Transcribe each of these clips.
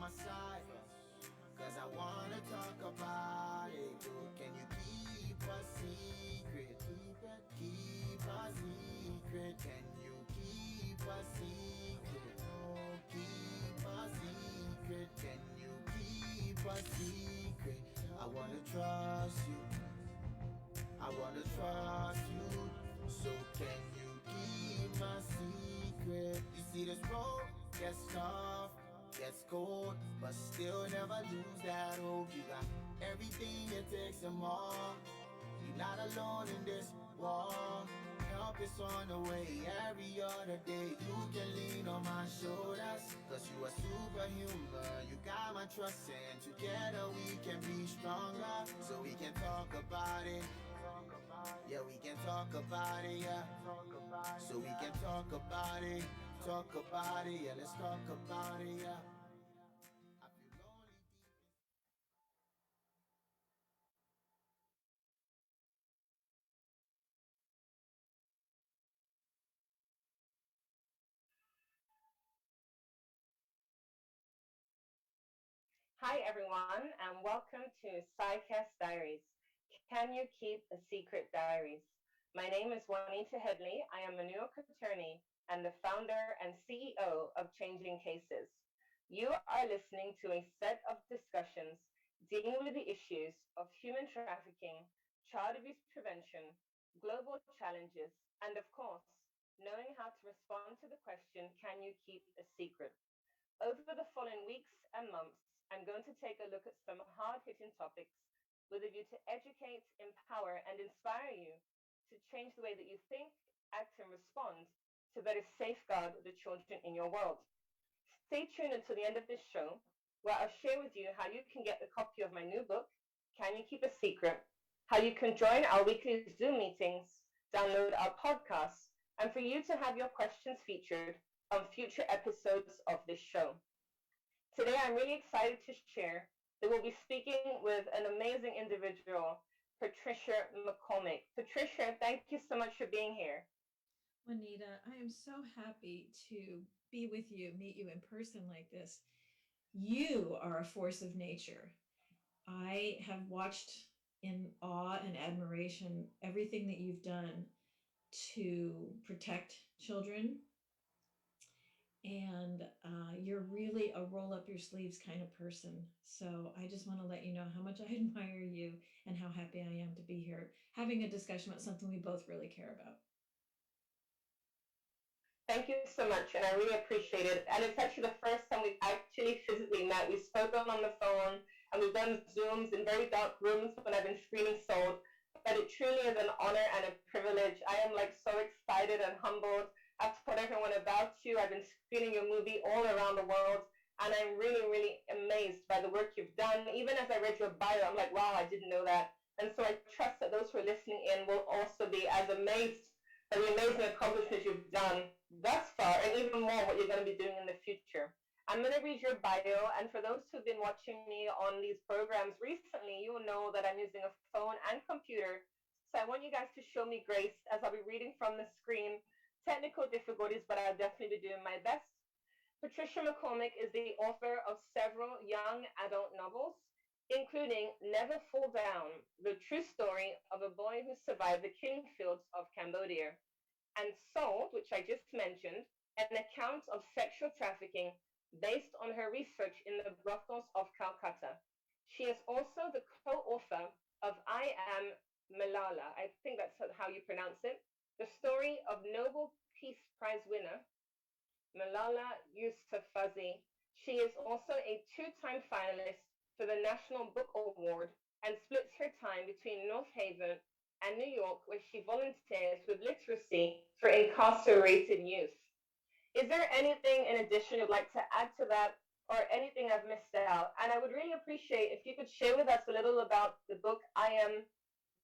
my side? Cause I wanna talk about it. Dude, can you keep a secret? Keep a secret. Can you keep a secret? Oh, keep a secret. Can you keep a secret? I wanna trust you. I wanna trust you. So can you keep my secret? You see this road gets tough, gets cold, but still never lose that hope. You got everything it takes and more. You're not alone in this war. Help is on the way every other day. You can lean on my shoulders, cause you are superhuman. You got my trust, and together we can be stronger. So we can talk about it. Yeah, we can talk about it, yeah. So we can talk about it. Talk about it, yeah. Let's talk about it, yeah. I feel lonely deep. Hi, everyone, and welcome to SciCast Diaries. Can you keep a secret diaries? My name is Juanita Headley. I am a New York attorney and the founder and CEO of Changing Cases. You are listening to a set of discussions dealing with the issues of human trafficking, child abuse prevention, global challenges, and of course, knowing how to respond to the question, can you keep a secret? Over the following weeks and months, I'm going to take a look at some hard hitting topics with a view to educate, empower, and inspire you to change the way that you think, act, and respond to better safeguard the children in your world. Stay tuned until the end of this show, where I'll share with you how you can get a copy of my new book, Can You Keep a Secret? How you can join our weekly Zoom meetings, download our podcasts, and for you to have your questions featured on future episodes of this show. Today, I'm really excited to share that we'll be speaking with an amazing individual, Patricia McCormick. Patricia, thank you so much for being here. Juanita, I am so happy to be with you, meet you in person like this. You are a force of nature. I have watched in awe and admiration everything that you've done to protect children, and you're really a roll up your sleeves kind of person. So I just want to let you know how much I admire you and how happy I am to be here having a discussion about something we both really care about. Thank you so much, and I really appreciate it. And it's actually the first time we've actually physically met. We've spoken on the phone, and we've done Zooms in very dark rooms when I've been screening sold. But it truly is an honor and a privilege. I am like so excited and humbled. I've told everyone about you. I've been screening your movie all around the world, and I'm really, really amazed by the work you've done. Even as I read your bio, I'm like, wow, I didn't know that. And so I trust that those who are listening in will also be as amazed by the amazing accomplishments you've done thus far, and even more what you're going to be doing in the future. I'm going to read your bio, and for those who've been watching me on these programs recently, you will know that I'm using a phone and computer. So I want you guys to show me grace as I'll be reading from the screen. Technical difficulties, but I'll definitely be doing my best. Patricia McCormick is the author of several young adult novels, including Never Fall Down, the true story of a boy who survived the killing fields of Cambodia, and Sold, which I just mentioned, an account of sexual trafficking based on her research in the brothels of Calcutta. She is also the co author of I Am Malala, I think that's how you pronounce it, the story of Nobel Peace Prize winner Malala Yousafzai. She is also a two-time finalist for the National Book Award and splits her time between North Haven and New York, where she volunteers with literacy for incarcerated youth. Is there anything in addition you'd like to add to that or anything I've missed out? And I would really appreciate if you could share with us a little about the book I Am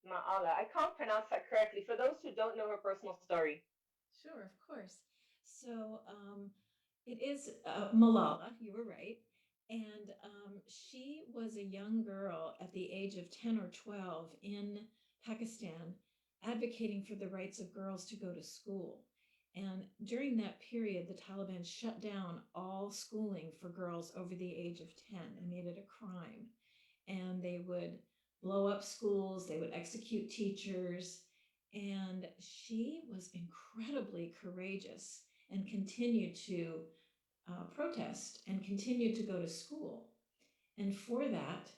Ma'ala. I can't pronounce that correctly for those who don't know her personal story. Sure, of course. So it is Malala, you were right. And she was a young girl at the age of 10 or 12 in Pakistan advocating for the rights of girls to go to school. And during that period, the Taliban shut down all schooling for girls over the age of 10 and made it a crime. And they would blow up schools, they would execute teachers. And she was incredibly courageous and continued to protest and continued to go to school. And for that,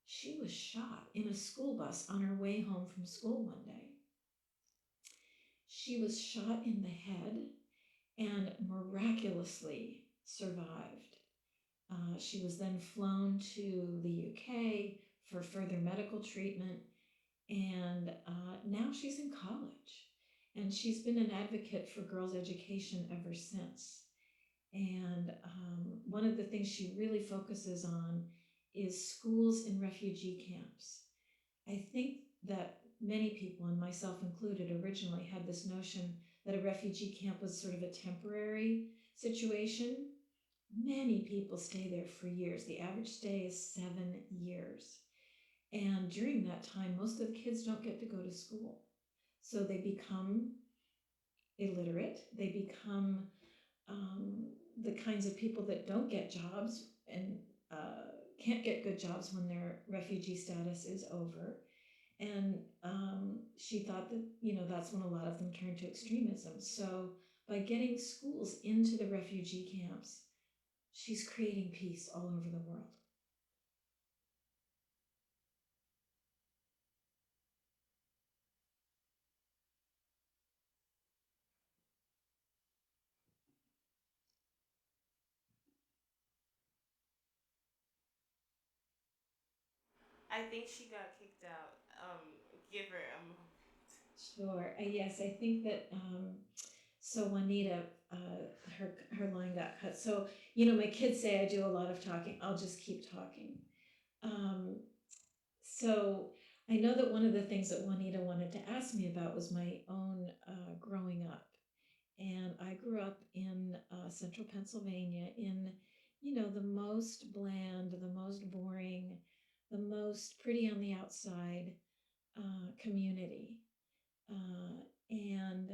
she was shot in a school bus on her way home from school one day. She was shot in the head and miraculously survived. She was then flown to the UK for further medical treatment, and now she's in college. And she's been an advocate for girls' education ever since. And one of the things she really focuses on is schools in refugee camps. I think that many people, and myself included, originally had this notion that a refugee camp was sort of a temporary situation. Many people stay there for years. The average stay is 7 years. And during that time, most of the kids don't get to go to school. So they become illiterate. They become the kinds of people that don't get jobs and can't get good jobs when their refugee status is over. And she thought that, that's when a lot of them turned to extremism. So by getting schools into the refugee camps, she's creating peace all over the world. I think she got kicked out. Give her a moment. Sure. Yes, I think that so Juanita, her line got cut. So my kids say I do a lot of talking. I'll just keep talking. Um, so I know that one of the things that Juanita wanted to ask me about was my own growing up, and I grew up in central Pennsylvania in the most bland, the most boring, the most pretty on the outside community. And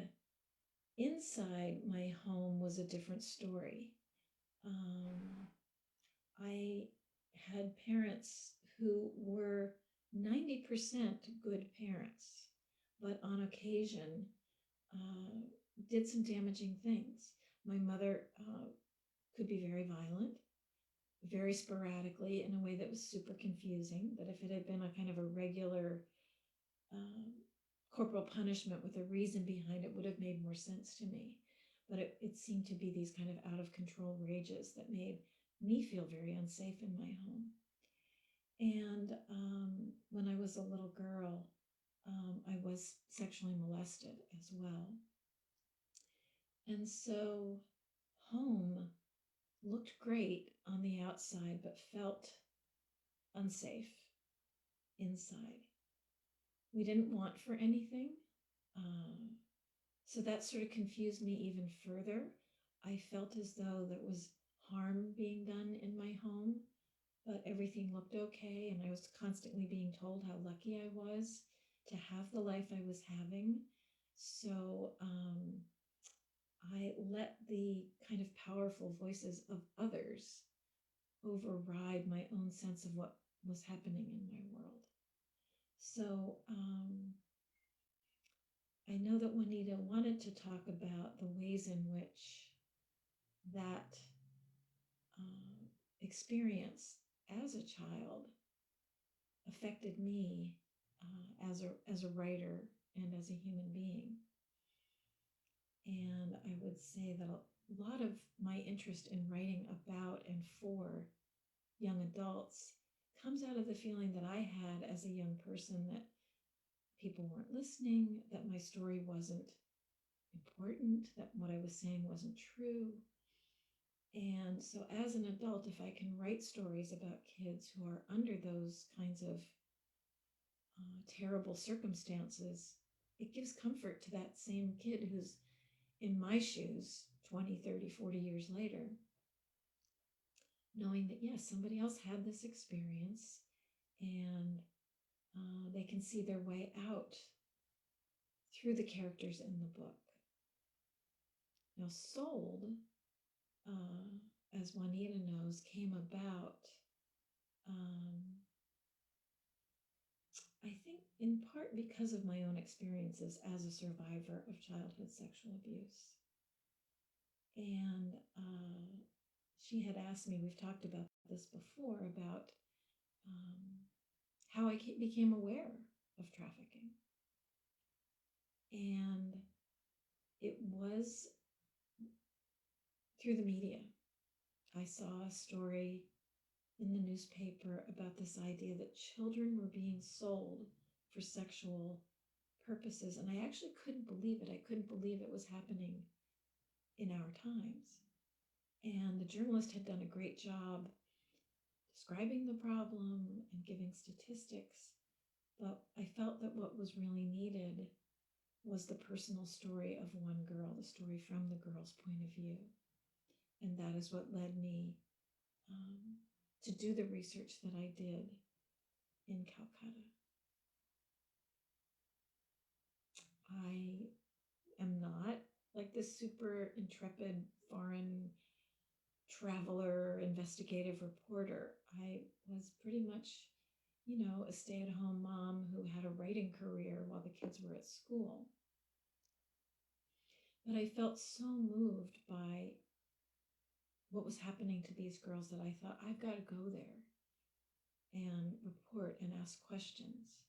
inside my home was a different story. Um, I had parents who were 90% good parents, but on occasion uh, did some damaging things. My mother could be very violent, very sporadically, in a way that was super confusing. That if it had been a kind of a regular um, corporal punishment with a reason behind it would have made more sense to me. But it seemed to be these kind of out of control rages that made me feel very unsafe in my home. And when I was a little girl, I was sexually molested as well. And so home looked great on the outside, but felt unsafe inside. We didn't want for anything. So that sort of confused me even further. I felt as though there was harm being done in my home, but everything looked okay. And I was constantly being told how lucky I was to have the life I was having. So I let the kind of powerful voices of others override my own sense of what was happening in my world. So I know that Juanita wanted to talk about the ways in which that experience as a child affected me as a writer and as a human being. And I would say that a lot of my interest in writing about and for young adults comes out of the feeling that I had as a young person that people weren't listening, that my story wasn't important, that what I was saying wasn't true. And so as an adult, if I can write stories about kids who are under those kinds of terrible circumstances, it gives comfort to that same kid who's in my shoes 20, 30, 40 years later, knowing that, yes, somebody else had this experience and they can see their way out through the characters in the book. Now, sold, as Juanita knows, came about, um, I think, in part because of my own experiences as a survivor of childhood sexual abuse. And she had asked me, we've talked about this before, about how I became aware of trafficking. And it was through the media. I saw a story in the newspaper about this idea that children were being sold for sexual purposes. And I actually couldn't believe it. I couldn't believe it was happening in our times. And the journalist had done a great job describing the problem and giving statistics. But I felt that what was really needed was the personal story of one girl, the story from the girl's point of view. And that is what led me to do the research that I did in Calcutta. I am not like this super intrepid foreign traveler, investigative reporter. I was pretty much, a stay-at-home mom who had a writing career while the kids were at school. But I felt so moved by what was happening to these girls that I thought, I've got to go there and report and ask questions.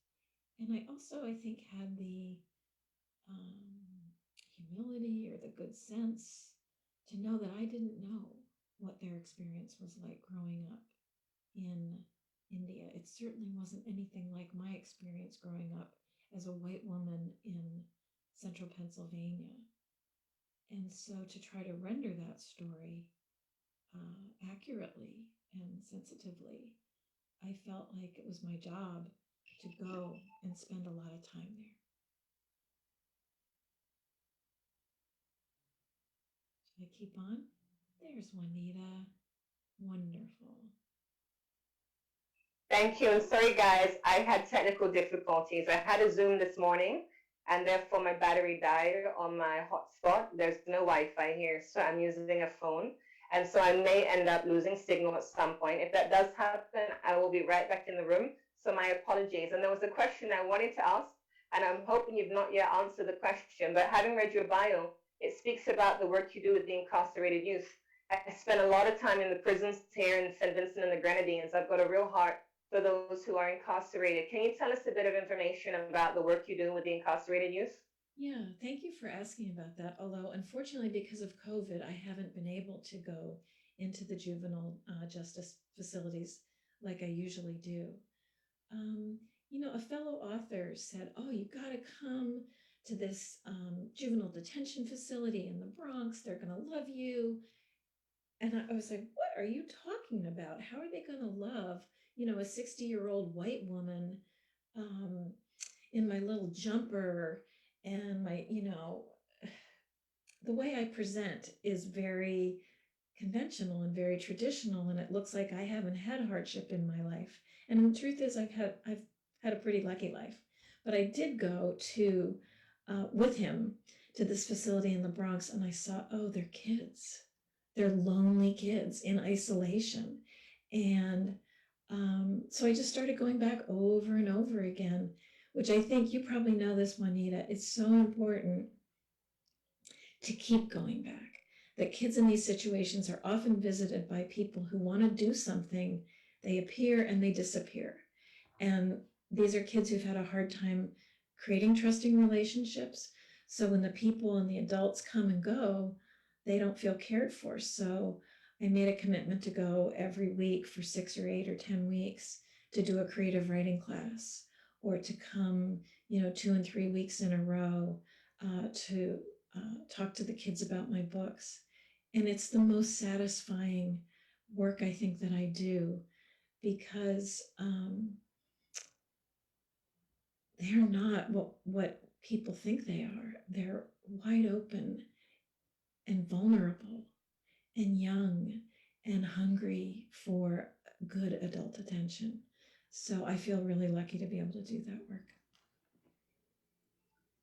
And I also, I think, had the humility or the good sense to know that I didn't know what their experience was like growing up in India. It certainly wasn't anything like my experience growing up as a white woman in central Pennsylvania. And so to try to render that story accurately and sensitively, I felt like it was my job to go and spend a lot of time there. Should I keep on? There's Juanita. Wonderful. Thank you. And sorry, guys, I had technical difficulties. I had a Zoom this morning, and therefore my battery died on my hotspot. There's no Wi-Fi here, so I'm using a phone. And so I may end up losing signal at some point. If that does happen, I will be right back in the room. So my apologies. And there was a question I wanted to ask, and I'm hoping you've not yet answered the question, but having read your bio, it speaks about the work you do with the incarcerated youth. I spent a lot of time in the prisons here in St. Vincent and the Grenadines. I've got a real heart for those who are incarcerated. Can you tell us a bit of information about the work you do with the incarcerated youth? Yeah, thank you for asking about that. Although, unfortunately, because of COVID, I haven't been able to go into the juvenile justice facilities like I usually do. A fellow author said, "Oh, you got to come to this juvenile detention facility in the Bronx. They're going to love you." And I was like, "What are you talking about? How are they going to love, a 60-year-old white woman in my little jumper and my, the way I present is very conventional and very traditional, and it looks like I haven't had hardship in my life. And the truth is, I've had a pretty lucky life. But I did go to with him to this facility in the Bronx, and I saw, oh, they're kids. They're lonely kids in isolation. And so I just started going back over and over again, which I think you probably know this, Juanita. It's so important to keep going back. That kids in these situations are often visited by people who want to do something. They appear and they disappear. And these are kids who've had a hard time creating trusting relationships. So when the people and the adults come and go, they don't feel cared for. So I made a commitment to go every week for 6 or 8 or 10 weeks to do a creative writing class, or to come, 2 and 3 weeks in a row to talk to the kids about my books. And it's the most satisfying work I think that I do, because they're not what people think they are. They're wide open and vulnerable and young and hungry for good adult attention. So I feel really lucky to be able to do that work.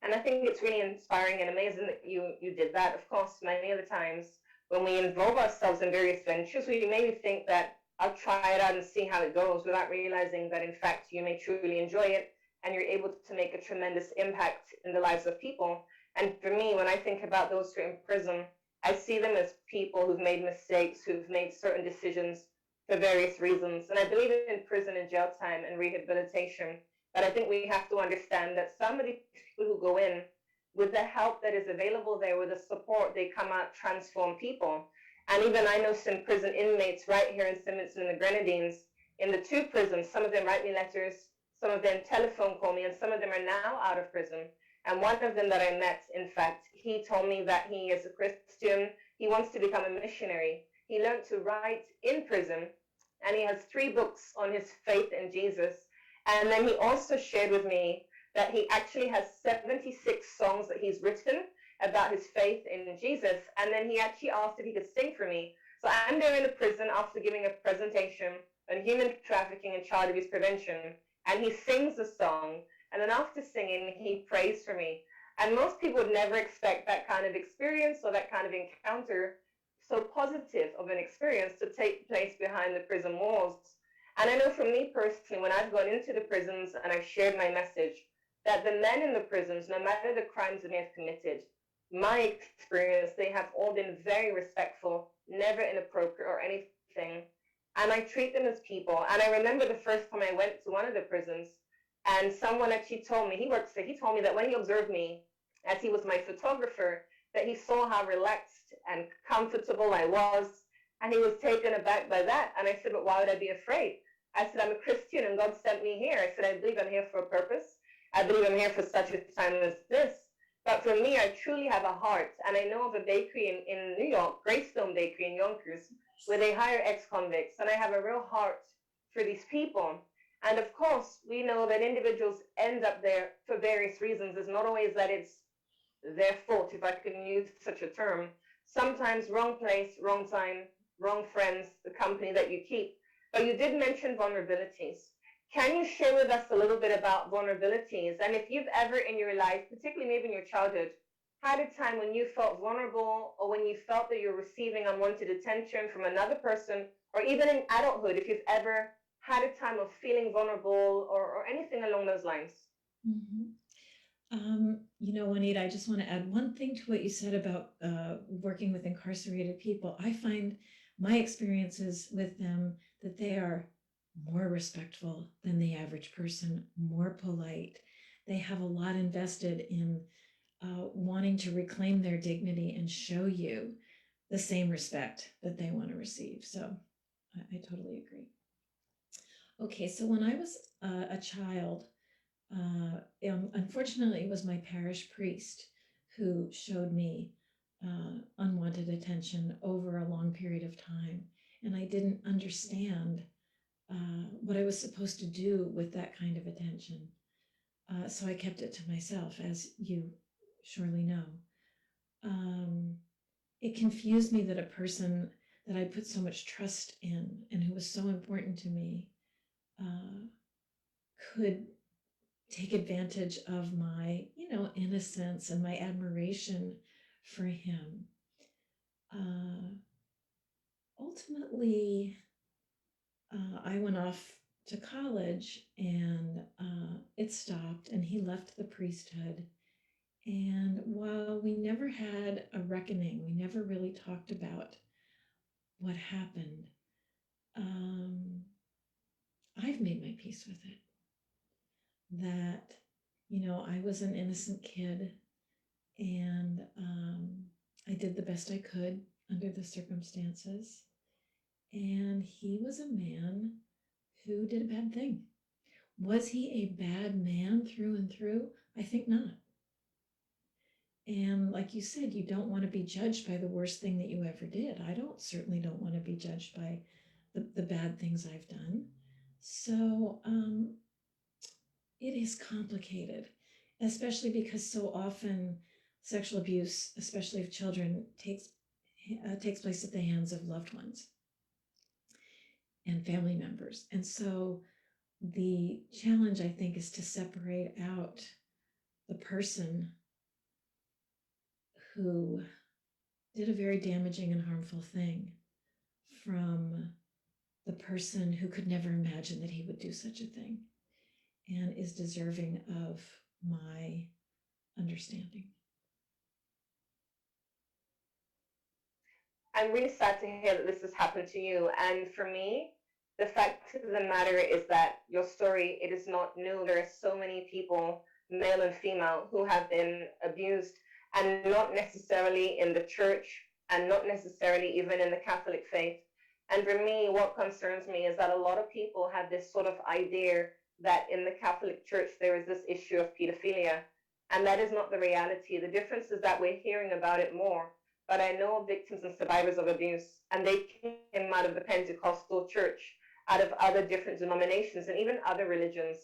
And I think it's really inspiring and amazing that you did that. Of course, many other times when we involve ourselves in various ventures, we maybe think that I'll try it out and see how it goes without realizing that in fact you may truly enjoy it and you're able to make a tremendous impact in the lives of people. And for me, when I think about those who are in prison, I see them as people who've made mistakes, who've made certain decisions for various reasons. And I believe in prison and jail time and rehabilitation. But I think we have to understand that some of these people who go in, with the help that is available there, with the support, they come out transformed people. And even I know some prison inmates right here in Simonton and the Grenadines, in the two prisons, some of them write me letters, some of them telephone call me, and some of them are now out of prison. And one of them that I met, in fact, he told me that he is a Christian. He wants to become a missionary. He learned to write in prison, and he has 3 books on his faith in Jesus. And then he also shared with me that he actually has 76 songs that he's written about his faith in Jesus. And then he actually asked if he could sing for me. So I'm there in the prison after giving a presentation on human trafficking and child abuse prevention. And he sings a song. And then after singing, he prays for me. And most people would never expect that kind of experience or that kind of encounter, so positive of an experience, to take place behind the prison walls. And I know for me personally, when I've gone into the prisons and I've shared my message, that the men in the prisons, no matter the crimes that they have committed, my experience, they have all been very respectful, never inappropriate or anything. And I treat them as people. And I remember the first time I went to one of the prisons, and someone actually told me, he works there, he told me that when he observed me, as he was my photographer, that he saw how relaxed and comfortable I was, and he was taken aback by that. And I said, but why would I be afraid? I said, I'm a Christian and God sent me here. I said, I believe I'm here for a purpose. I believe I'm here for such a time as this. But for me, I truly have a heart. And I know of a bakery in New York, Greystone Bakery in Yonkers, where they hire ex-convicts. And I have a real heart for these people. And of course, we know that individuals end up there for various reasons. It's not always that it's their fault, if I can use such a term. Sometimes wrong place, wrong time, wrong friends, the company that you keep. But you did mention vulnerabilities. Can you share with us a little bit about vulnerabilities? And if you've ever in your life, particularly maybe in your childhood, had a time when you felt vulnerable, or when you felt that you're receiving unwanted attention from another person, or even in adulthood, if you've ever had a time of feeling vulnerable or anything along those lines? Mm-hmm. Juanita, I just want to add one thing to what you said about working with incarcerated people. I find my experiences with them that they are more respectful than the average person, more polite. They have a lot invested in wanting to reclaim their dignity and show you the same respect that they want to receive. So I totally agree. Okay, so when I was a child, unfortunately, it was my parish priest who showed me unwanted attention over a long period of time. And I didn't understand what I was supposed to do with that kind of attention. So I kept it to myself, as you surely know. It confused me that a person that I put so much trust in and who was so important to me could take advantage of my, innocence and my admiration for him. Ultimately, I went off to college, and it stopped, and he left the priesthood. And while we never had a reckoning, we never really talked about what happened, I've made my peace with it. That, I was an innocent kid, and I did the best I could under the circumstances. And he was a man who did a bad thing. Was he a bad man through and through? I think not. And like you said, you don't want to be judged by the worst thing that you ever did. I certainly don't want to be judged by the bad things I've done. So it is complicated, especially because so often sexual abuse, especially of children, takes place at the hands of loved ones and family members. And so the challenge, I think, is to separate out the person who did a very damaging and harmful thing from the person who could never imagine that he would do such a thing and is deserving of my understanding. I'm really sad to hear that this has happened to you. And for me, the fact of the matter is that your story, it is not new. There are so many people, male and female, who have been abused, and not necessarily in the church, and not necessarily even in the Catholic faith. And for me, what concerns me is that a lot of people have this sort of idea that in the Catholic Church there is this issue of pedophilia. And that is not the reality. The difference is that we're hearing about it more. But I know victims and survivors of abuse, and they came out of the Pentecostal church, out of other different denominations, and even other religions.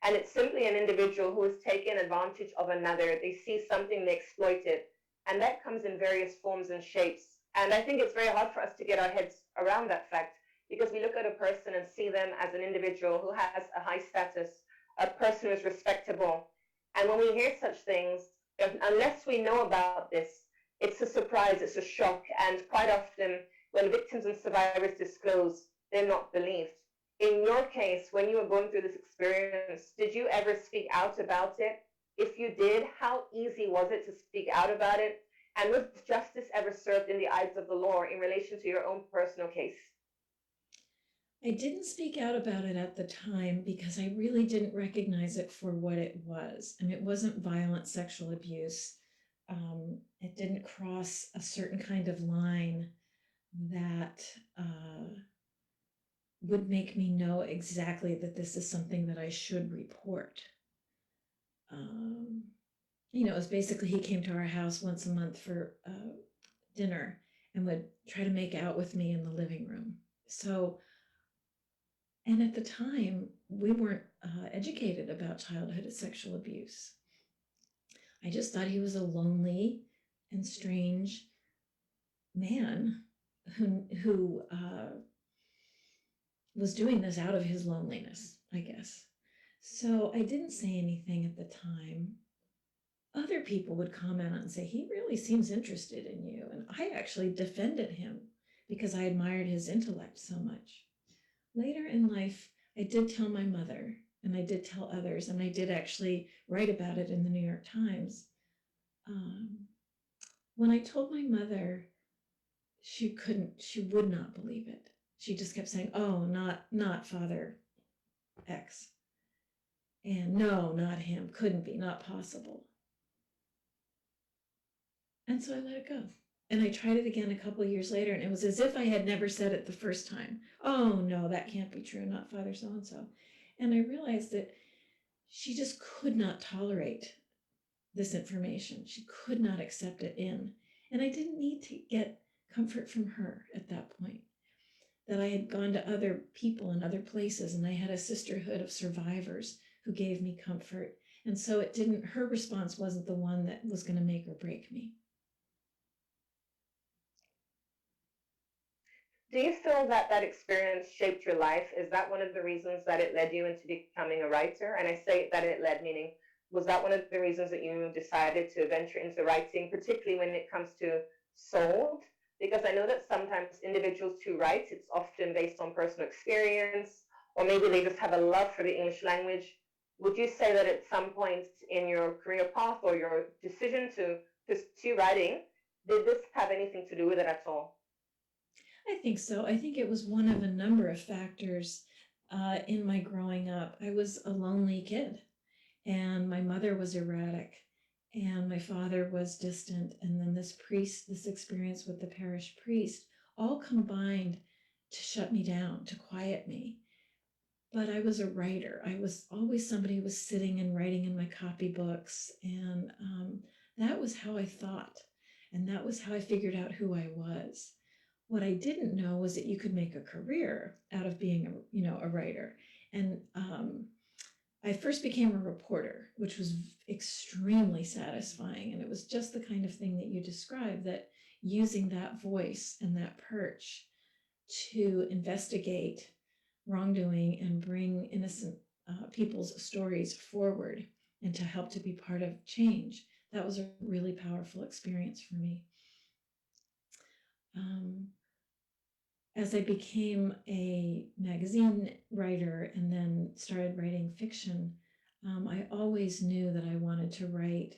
And it's simply an individual who is taking advantage of another. They see something, they exploit it. And that comes in various forms and shapes. And I think it's very hard for us to get our heads around that fact, because we look at a person and see them as an individual who has a high status, a person who is respectable. And when we hear such things, unless we know about this, it's a surprise, it's a shock, and quite often when victims and survivors disclose, they're not believed. In your case, when you were going through this experience, did you ever speak out about it? If you did, how easy was it to speak out about it? And was justice ever served in the eyes of the law in relation to your own personal case? I didn't speak out about it at the time because I really didn't recognize it for what it was. And it wasn't violent sexual abuse. It didn't cross a certain kind of line that would make me know exactly that this is something that I should report. It was basically he came to our house once a month for dinner and would try to make out with me in the living room. So, and at the time, we weren't educated about childhood sexual abuse. I just thought he was a lonely and strange man who was doing this out of his loneliness, I guess. So I didn't say anything at the time. Other people would comment on and say, he really seems interested in you. And I actually defended him because I admired his intellect so much. Later in life, I did tell my mother, and I did tell others, and I did actually write about it in the New York Times. When I told my mother, she would not believe it. She just kept saying, oh, not Father X. And no, not him, couldn't be, not possible. And so I let it go. And I tried it again a couple of years later, and it was as if I had never said it the first time. Oh, no, that can't be true, not Father so-and-so. And I realized that she just could not tolerate this information. She could not accept it in. And I didn't need to get comfort from her at that point. That I had gone to other people in other places, and I had a sisterhood of survivors who gave me comfort. And so her response wasn't the one that was going to make or break me. Do you feel that that experience shaped your life? Is that one of the reasons that it led you into becoming a writer? And I say that it led, meaning, was that one of the reasons that you decided to venture into writing, particularly when it comes to soul? Because I know that sometimes individuals who write, it's often based on personal experience, or maybe they just have a love for the English language. Would you say that at some point in your career path or your decision to pursue writing, did this have anything to do with it at all? I think so. I think it was one of a number of factors in my growing up. I was a lonely kid, and my mother was erratic, and my father was distant. And then this experience with the parish priest, all combined to shut me down, to quiet me. But I was a writer. I was always somebody who was sitting and writing in my copybooks. And that was how I thought. And that was how I figured out who I was. What I didn't know was that you could make a career out of being a writer. And I first became a reporter, which was extremely satisfying. And it was just the kind of thing that you described, that using that voice and that perch to investigate wrongdoing and bring innocent people's stories forward and to help to be part of change. That was a really powerful experience for me. As I became a magazine writer and then started writing fiction, I always knew that I wanted to write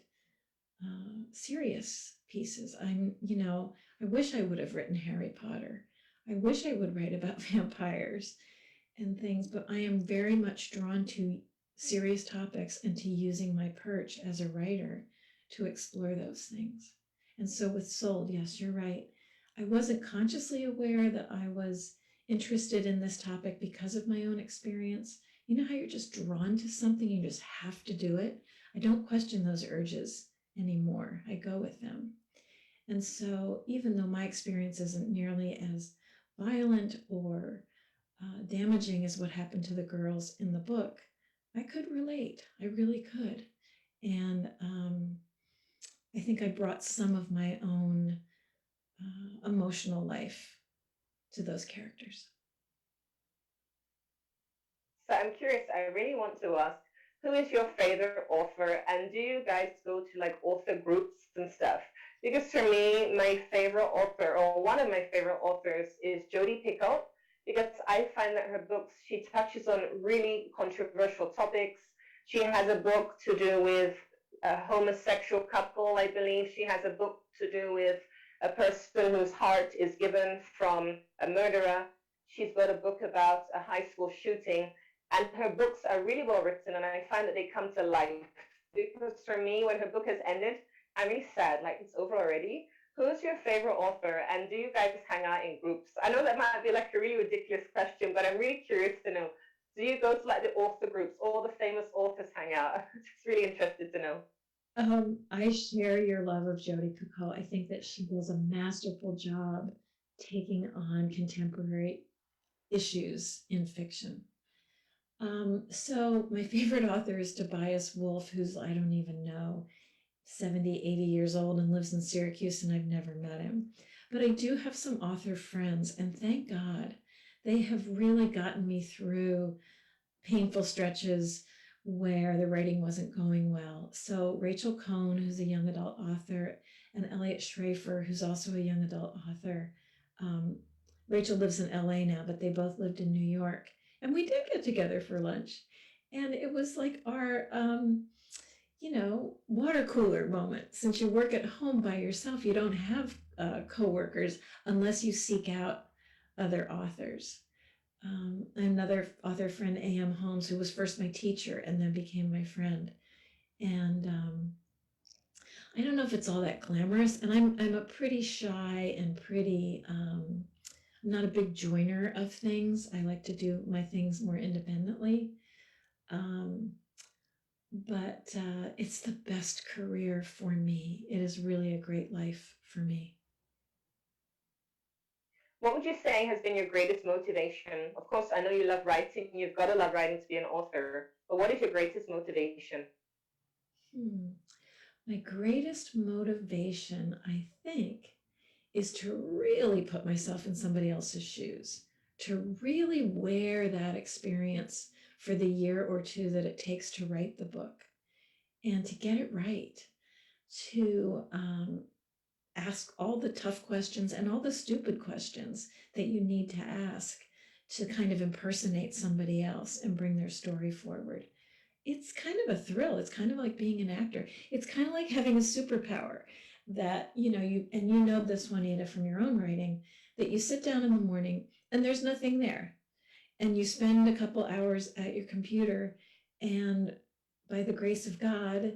serious pieces. I wish I would have written Harry Potter. I wish I would write about vampires and things, but I am very much drawn to serious topics and to using my perch as a writer to explore those things. And so with Sold, yes, you're right. I wasn't consciously aware that I was interested in this topic because of my own experience. You know how you're just drawn to something, you just have to do it? I don't question those urges anymore. I go with them. And so even though my experience isn't nearly as violent or damaging as what happened to the girls in the book, I could relate. I really could. And I think I brought some of my own emotional life to those characters. So I'm curious, I really want to ask, who is your favorite author, and do you guys go to like author groups and stuff? Because for me, my favorite author, or one of my favorite authors, is Jodi Picoult, because I find that her books, she touches on really controversial topics. She has a book to do with a homosexual couple, I believe. She has a book to do with a person whose heart is given from a murderer. She's got a book about a high school shooting, and her books are really well written, and I find that they come to life. Because for me, when her book has ended, I'm really sad, like it's over already. Who's your favorite author, and do you guys hang out in groups? I know that might be like a really ridiculous question, but I'm really curious to know. Do you go to like the author groups? All the famous authors hang out. Just really interested to know. I share your love of Jodi Picoult. I think that she does a masterful job taking on contemporary issues in fiction. So my favorite author is Tobias Wolff, who's, I don't even know, 70, 80 years old and lives in Syracuse, and I've never met him. But I do have some author friends, and thank God they have really gotten me through painful stretches where the writing wasn't going well. So Rachel Cohn, who's a young adult author, and Elliot Schrafer, who's also a young adult author. Um, Rachel lives in LA now, but they both lived in New York. And we did get together for lunch. And it was like our, water cooler moment. Since you work at home by yourself, you don't have coworkers unless you seek out other authors. Another author friend, A.M. Holmes, who was first my teacher and then became my friend. And I don't know if it's all that glamorous. And I'm a pretty shy and pretty, I'm not a big joiner of things. I like to do my things more independently. But it's the best career for me. It is really a great life for me. What would you say has been your greatest motivation? Of course, I know you love writing. You've got to love writing to be an author. But what is your greatest motivation? My greatest motivation, I think, is to really put myself in somebody else's shoes, to really wear that experience for the year or two that it takes to write the book and to get it right, to ask all the tough questions and all the stupid questions that you need to ask to kind of impersonate somebody else and bring their story forward. It's kind of a thrill. It's kind of like being an actor. It's kind of like having a superpower that, you know this, Juanita, from your own writing, that you sit down in the morning and there's nothing there. And you spend a couple hours at your computer, and by the grace of God,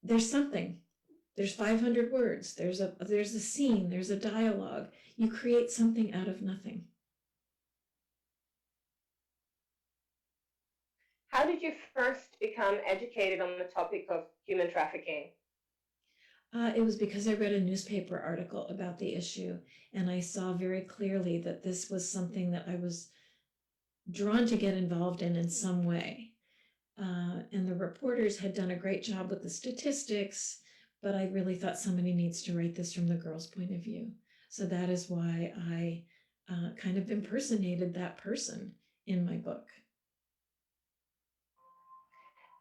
there's something. There's 500 words. There's a scene. There's a dialogue. You create something out of nothing. How did you first become educated on the topic of human trafficking? It was because I read a newspaper article about the issue, and I saw very clearly that this was something that I was drawn to get involved in some way. And the reporters had done a great job with the statistics, but I really thought somebody needs to write this from the girl's point of view. So that is why I kind of impersonated that person in my book.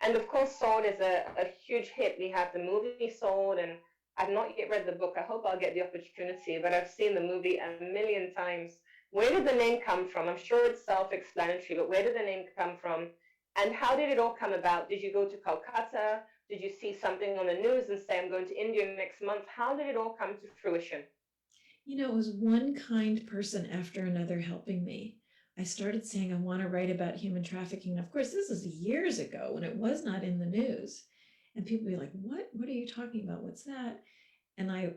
And of course, Sold is a huge hit. We have the movie Sold, and I've not yet read the book. I hope I'll get the opportunity, but I've seen the movie a million times. Where did the name come from? I'm sure it's self-explanatory, but where did the name come from? And how did it all come about? Did you go to Calcutta? Did you see something on the news and say, I'm going to India next month? How did it all come to fruition? You know, it was one kind person after another helping me. I started saying I want to write about human trafficking. Of course, this is years ago when it was not in the news. And people would be like, what? What are you talking about? What's that? And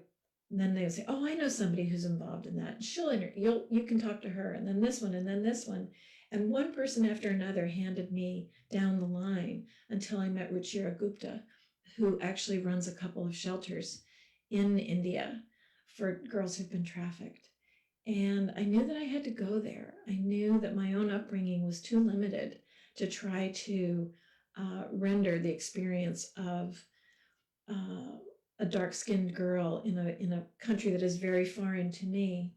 then they would say, oh, I know somebody who's involved in that. You can talk to her. And then this one, and then this one. And one person after another handed me down the line until I met Ruchira Gupta, who actually runs a couple of shelters in India for girls who've been trafficked. And I knew that I had to go there. I knew that my own upbringing was too limited to try to render the experience of a dark-skinned girl in a country that is very foreign to me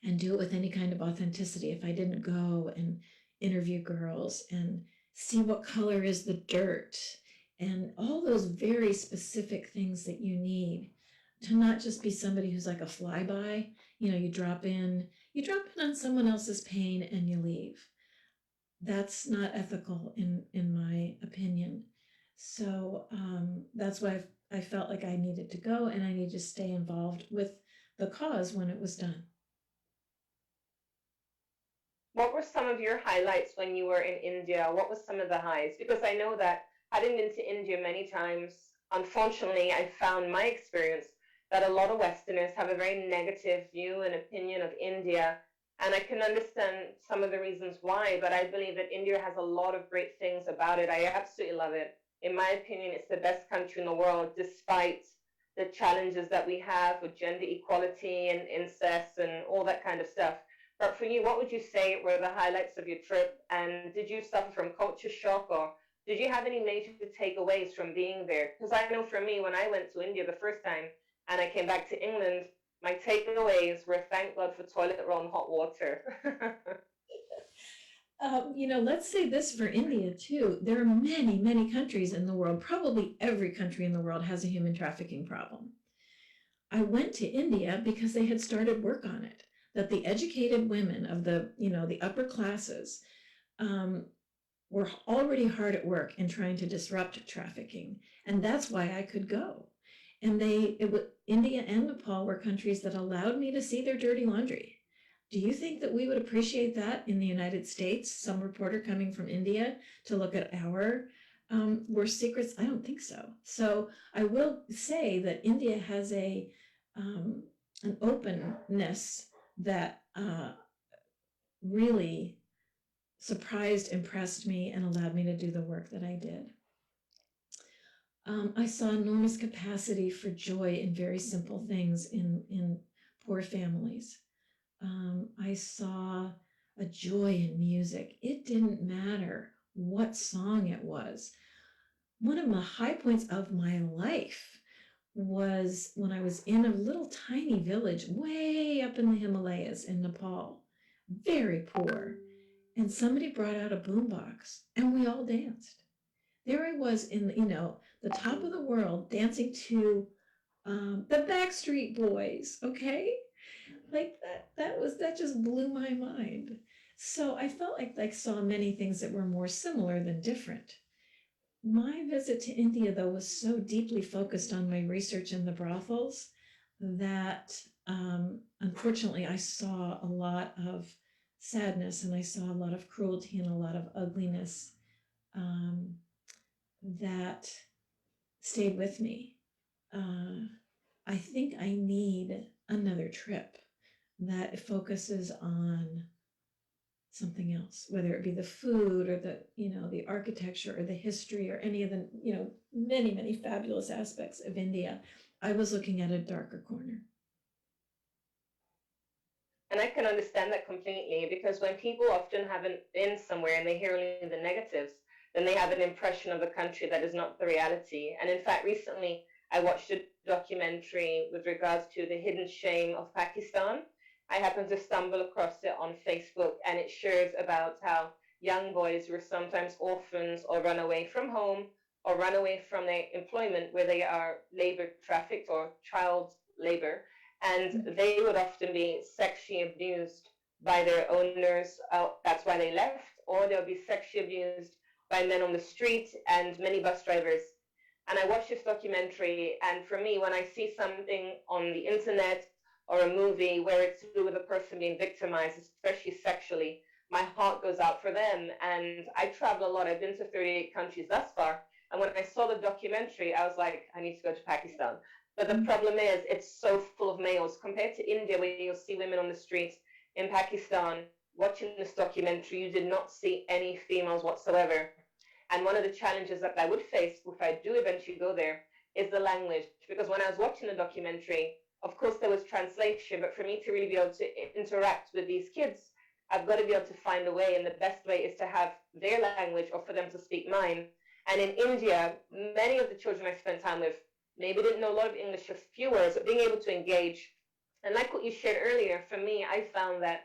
and do it with any kind of authenticity if I didn't go and interview girls and see what color is the dirt and all those very specific things that you need to not just be somebody who's like a flyby. You know, you drop in on someone else's pain and you leave. That's not ethical in my opinion. So that's why I felt like I needed to go and I needed to stay involved with the cause when it was done. What were some of your highlights when you were in India? What was some of the highs? Because I know that having been to India many times, unfortunately, I found my experience that a lot of Westerners have a very negative view and opinion of India. And I can understand some of the reasons why, but I believe that India has a lot of great things about it. I absolutely love it. In my opinion, it's the best country in the world, despite the challenges that we have with gender equality and incest and all that kind of stuff. But for you, what would you say were the highlights of your trip? And did you suffer from culture shock, or did you have any major takeaways from being there? Because I know for me, when I went to India the first time and I came back to England, my takeaways were thank God for toilet roll and hot water. You know, let's say this for India too. There are many, many countries in the world, probably every country in the world has a human trafficking problem. I went to India because they had started work on it, that the educated women of the upper classes were already hard at work in trying to disrupt trafficking. And that's why I could go. And India and Nepal were countries that allowed me to see their dirty laundry. Do you think that we would appreciate that in the United States? Some reporter coming from India to look at our worst secrets? I don't think so. So I will say that India has an openness that really surprised, impressed me, and allowed me to do the work that I did. I saw enormous capacity for joy in very simple things in poor families. I saw a joy in music. It didn't matter what song it was. One of the high points of my life was when I was in a little tiny village way up in the Himalayas in Nepal, very poor, and somebody brought out a boombox and we all danced. There I was in the top of the world dancing to the Backstreet Boys, okay? Like that just blew my mind. So I felt like I saw many things that were more similar than different. My visit to India, though, was so deeply focused on my research in the brothels that unfortunately I saw a lot of sadness and I saw a lot of cruelty and a lot of ugliness that stayed with me. I think I need another trip that focuses on something else, whether it be the food or the architecture or the history or any of the, many, many fabulous aspects of India. I was looking at a darker corner. And I can understand that completely, because when people often haven't been somewhere and they hear only the negatives, then they have an impression of the country that is not the reality. And in fact, recently I watched a documentary with regards to the hidden shame of Pakistan. I happened to stumble across it on Facebook, and it shares about how young boys who are sometimes orphans or run away from home or run away from their employment where they are labor trafficked or child labor. And they would often be sexually abused by their owners. That's why they left, or they'll be sexually abused by men on the street and many bus drivers. And I watched this documentary, and for me, when I see something on the internet or a movie where it's to do with a person being victimized, especially sexually, my heart goes out for them. And I travel a lot. I've been to 38 countries thus far. And when I saw the documentary, I was like, I need to go to Pakistan. But the problem is, it's so full of males compared to India, where you'll see women on the streets. In Pakistan, watching this documentary, you did not see any females whatsoever. And one of the challenges that I would face if I do eventually go there is the language. Because when I was watching the documentary, of course, there was translation, but for me to really be able to interact with these kids, I've got to be able to find a way. And the best way is to have their language or for them to speak mine. And in India, many of the children I spent time with maybe didn't know a lot of English, a few words, but being able to engage. And like what you shared earlier, for me, I found that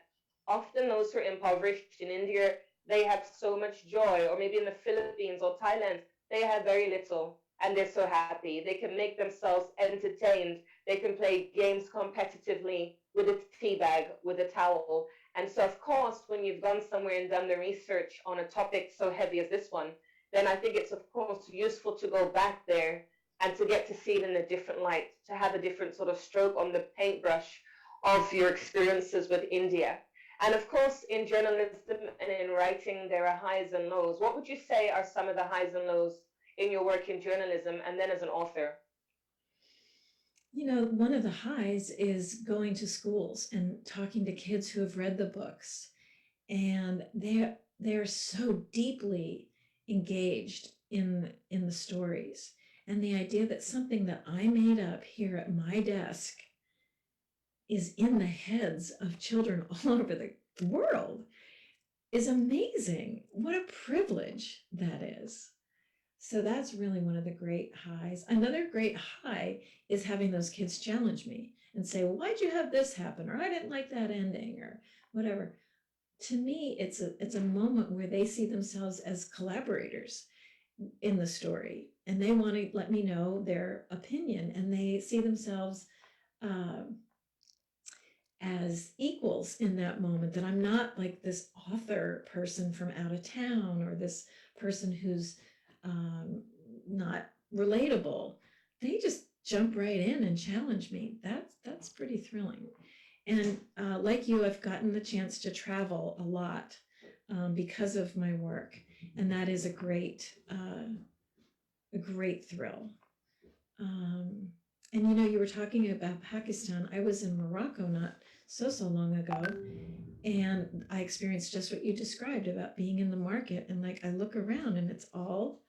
often those who are impoverished in India, they have so much joy, or maybe in the Philippines or Thailand, they have very little and they're so happy. They can make themselves entertained. They can play games competitively with a tea bag, with a towel. And so, of course, when you've gone somewhere and done the research on a topic so heavy as this one, then I think it's, of course, useful to go back there and to get to see it in a different light, to have a different sort of stroke on the paintbrush of your experiences with India. And of course, in journalism and in writing, there are highs and lows. What would you say are some of the highs and lows in your work in journalism and then as an author? You know, one of the highs is going to schools and talking to kids who have read the books, and they're so deeply engaged in the stories. And the idea that something that I made up here at my desk is in the heads of children all over the world is amazing. What a privilege that is. So that's really one of the great highs. Another great high is having those kids challenge me and say, well, why'd you have this happen? Or I didn't like that ending, or whatever. To me, it's a moment where they see themselves as collaborators in the story, and they want to let me know their opinion, and they see themselves as equals in that moment, that I'm not like this author person from out of town or this person who's not relatable. They just jump right in and challenge me. That's pretty thrilling. And like you, I've gotten the chance to travel a lot because of my work, and that is a great thrill. And you know, you were talking about Pakistan. I was in Morocco not so long ago, and I experienced just what you described about being in the market, and like I look around and it's all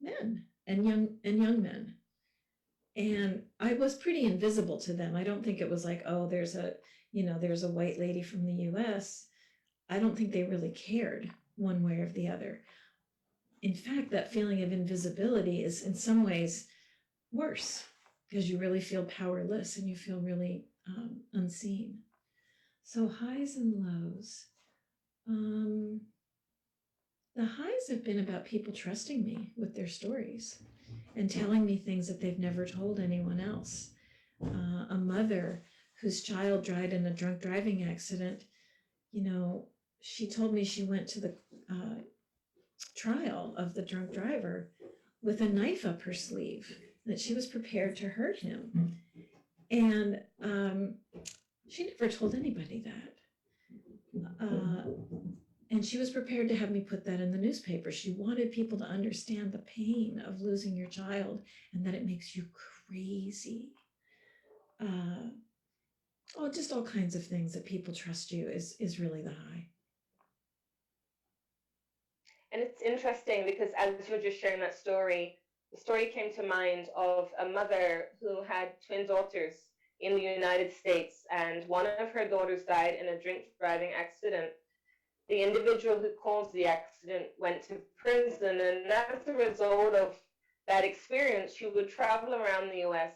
men and young men. And I was pretty invisible to them. I don't think it was like, oh, there's a white lady from the US. I don't think they really cared one way or the other. In fact, that feeling of invisibility is in some ways worse, because you really feel powerless and you feel really unseen. So highs and lows. The highs have been about people trusting me with their stories and telling me things that they've never told anyone else. A mother whose child died in a drunk driving accident, you know, she told me she went to the trial of the drunk driver with a knife up her sleeve, that she was prepared to hurt him. And she never told anybody that. And she was prepared to have me put that in the newspaper. She wanted people to understand the pain of losing your child and that it makes you crazy. Just all kinds of things that people trust you is really the high. And it's interesting because as you were just sharing that story, the story came to mind of a mother who had twin daughters in the United States, and one of her daughters died in a drink driving accident. The individual who caused the accident went to prison, and as a result of that experience, she would travel around the US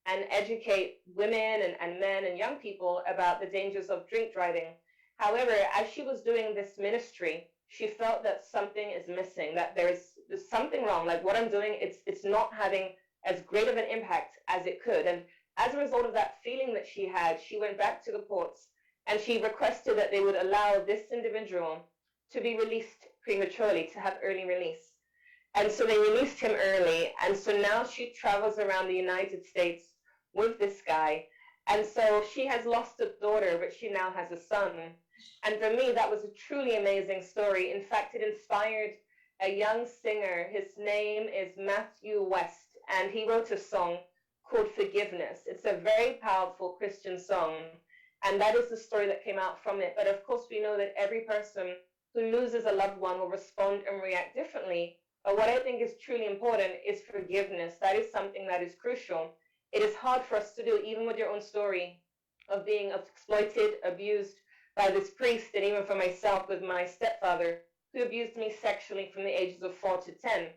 and educate women and men and young people about the dangers of drink driving. However, as she was doing this ministry, she felt that something is missing, that there's something wrong. Like what I'm doing, it's not having as great of an impact as it could. And as a result of that feeling that she had, she went back to the courts and she requested that they would allow this individual to be released prematurely, to have early release. And so they released him early. And so now she travels around the United States with this guy. And so she has lost a daughter, but she now has a son. And for me, that was a truly amazing story. In fact, it inspired a young singer. His name is Matthew West, and he wrote a song called Forgiveness. It's a very powerful Christian song. And that is the story that came out from it. But of course, we know that every person who loses a loved one will respond and react differently. But what I think is truly important is forgiveness. That is something that is crucial. It is hard for us to do, even with your own story of being exploited, abused by this priest, and even for myself with my stepfather, who abused me sexually from the ages of 4 to 10.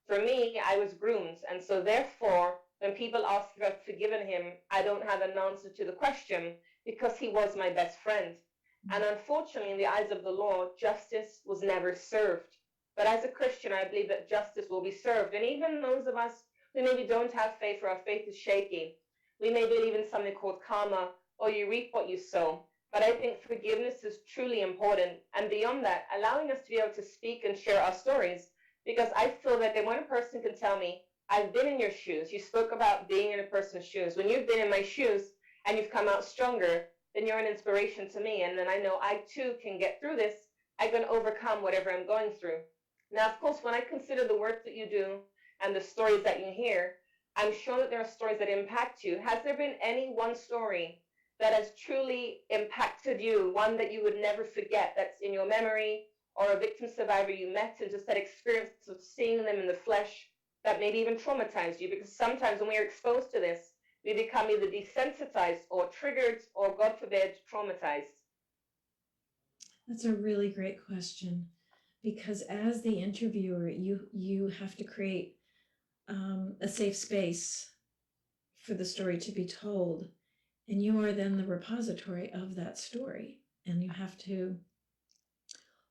For me, I was groomed. And so therefore, when people ask if I've forgiven him, I don't have an answer to the question because he was my best friend. And unfortunately, in the eyes of the law, justice was never served. But as a Christian, I believe that justice will be served. And even those of us who maybe don't have faith or our faith is shaky, we may believe in something called karma, or you reap what you sow. But I think forgiveness is truly important. And beyond that, allowing us to be able to speak and share our stories. Because I feel that when a person can tell me, I've been in your shoes. You spoke about being in a person's shoes. When you've been in my shoes and you've come out stronger, then you're an inspiration to me. And then I know I too can get through this. I can overcome whatever I'm going through. Now, of course, when I consider the work that you do and the stories that you hear, I'm sure that there are stories that impact you. Has there been any one story that has truly impacted you, one that you would never forget, that's in your memory, or a victim survivor you met and just that experience of seeing them in the flesh that maybe even traumatized you? Because sometimes when we are exposed to this, we become either desensitized or triggered or, God forbid, traumatized. That's a really great question, because as the interviewer, you have to create a safe space for the story to be told, and you are then the repository of that story, and you have to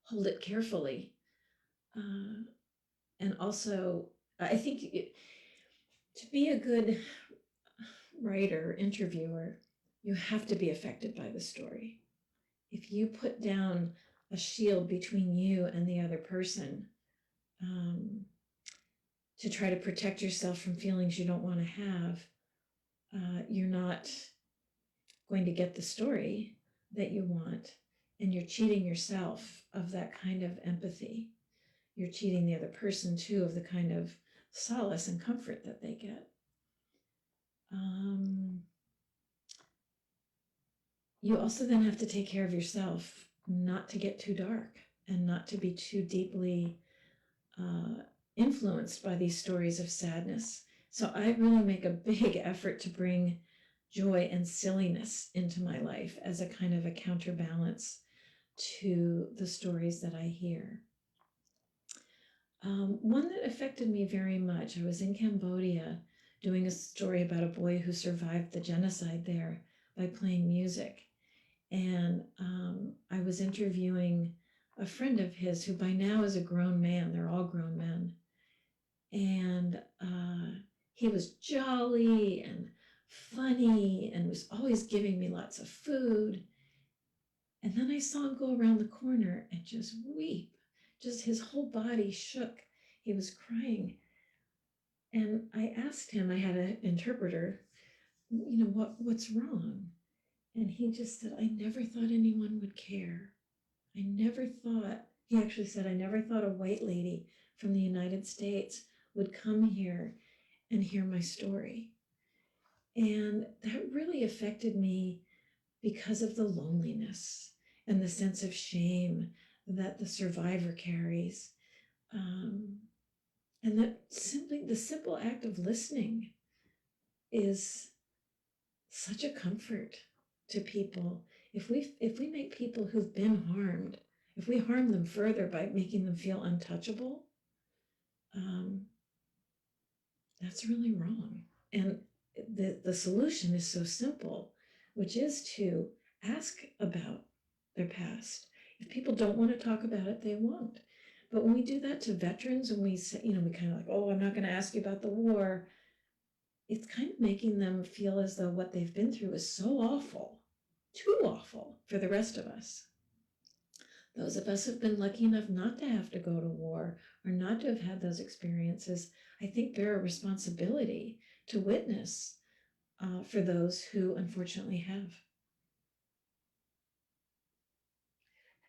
hold it carefully. And also, I think to be a good writer, interviewer, you have to be affected by the story. If you put down a shield between you and the other person, to try to protect yourself from feelings you don't want to have, you're not going to get the story that you want, and you're cheating yourself of that kind of empathy. You're cheating the other person too of the kind of solace and comfort that they get. You also then have to take care of yourself, not to get too dark and not to be too deeply influenced by these stories of sadness. So I really make a big effort to bring joy and silliness into my life as a kind of a counterbalance to the stories that I hear. One that affected me very much, I was in Cambodia doing a story about a boy who survived the genocide there by playing music. And I was interviewing a friend of his who by now is a grown man. They're all grown men. And he was jolly and funny and was always giving me lots of food. And then I saw him go around the corner and just weep. Just his whole body shook. He was crying. And I asked him, I had an interpreter, what's wrong? And he just said, I never thought anyone would care. He actually said, I never thought a white lady from the United States would come here and hear my story. And that really affected me because of the loneliness and the sense of shame that the survivor carries. And that the simple act of listening is such a comfort to people. If we make people who've been harmed, if we harm them further by making them feel untouchable, that's really wrong. And the solution is so simple, which is to ask about their past. If people don't want to talk about it, they won't. But when we do that to veterans and we say, we kind of like, oh, I'm not going to ask you about the war, it's kind of making them feel as though what they've been through is so awful, too awful for the rest of us. Those of us who've been lucky enough not to have to go to war or not to have had those experiences, I think bear a responsibility to witness for those who unfortunately have.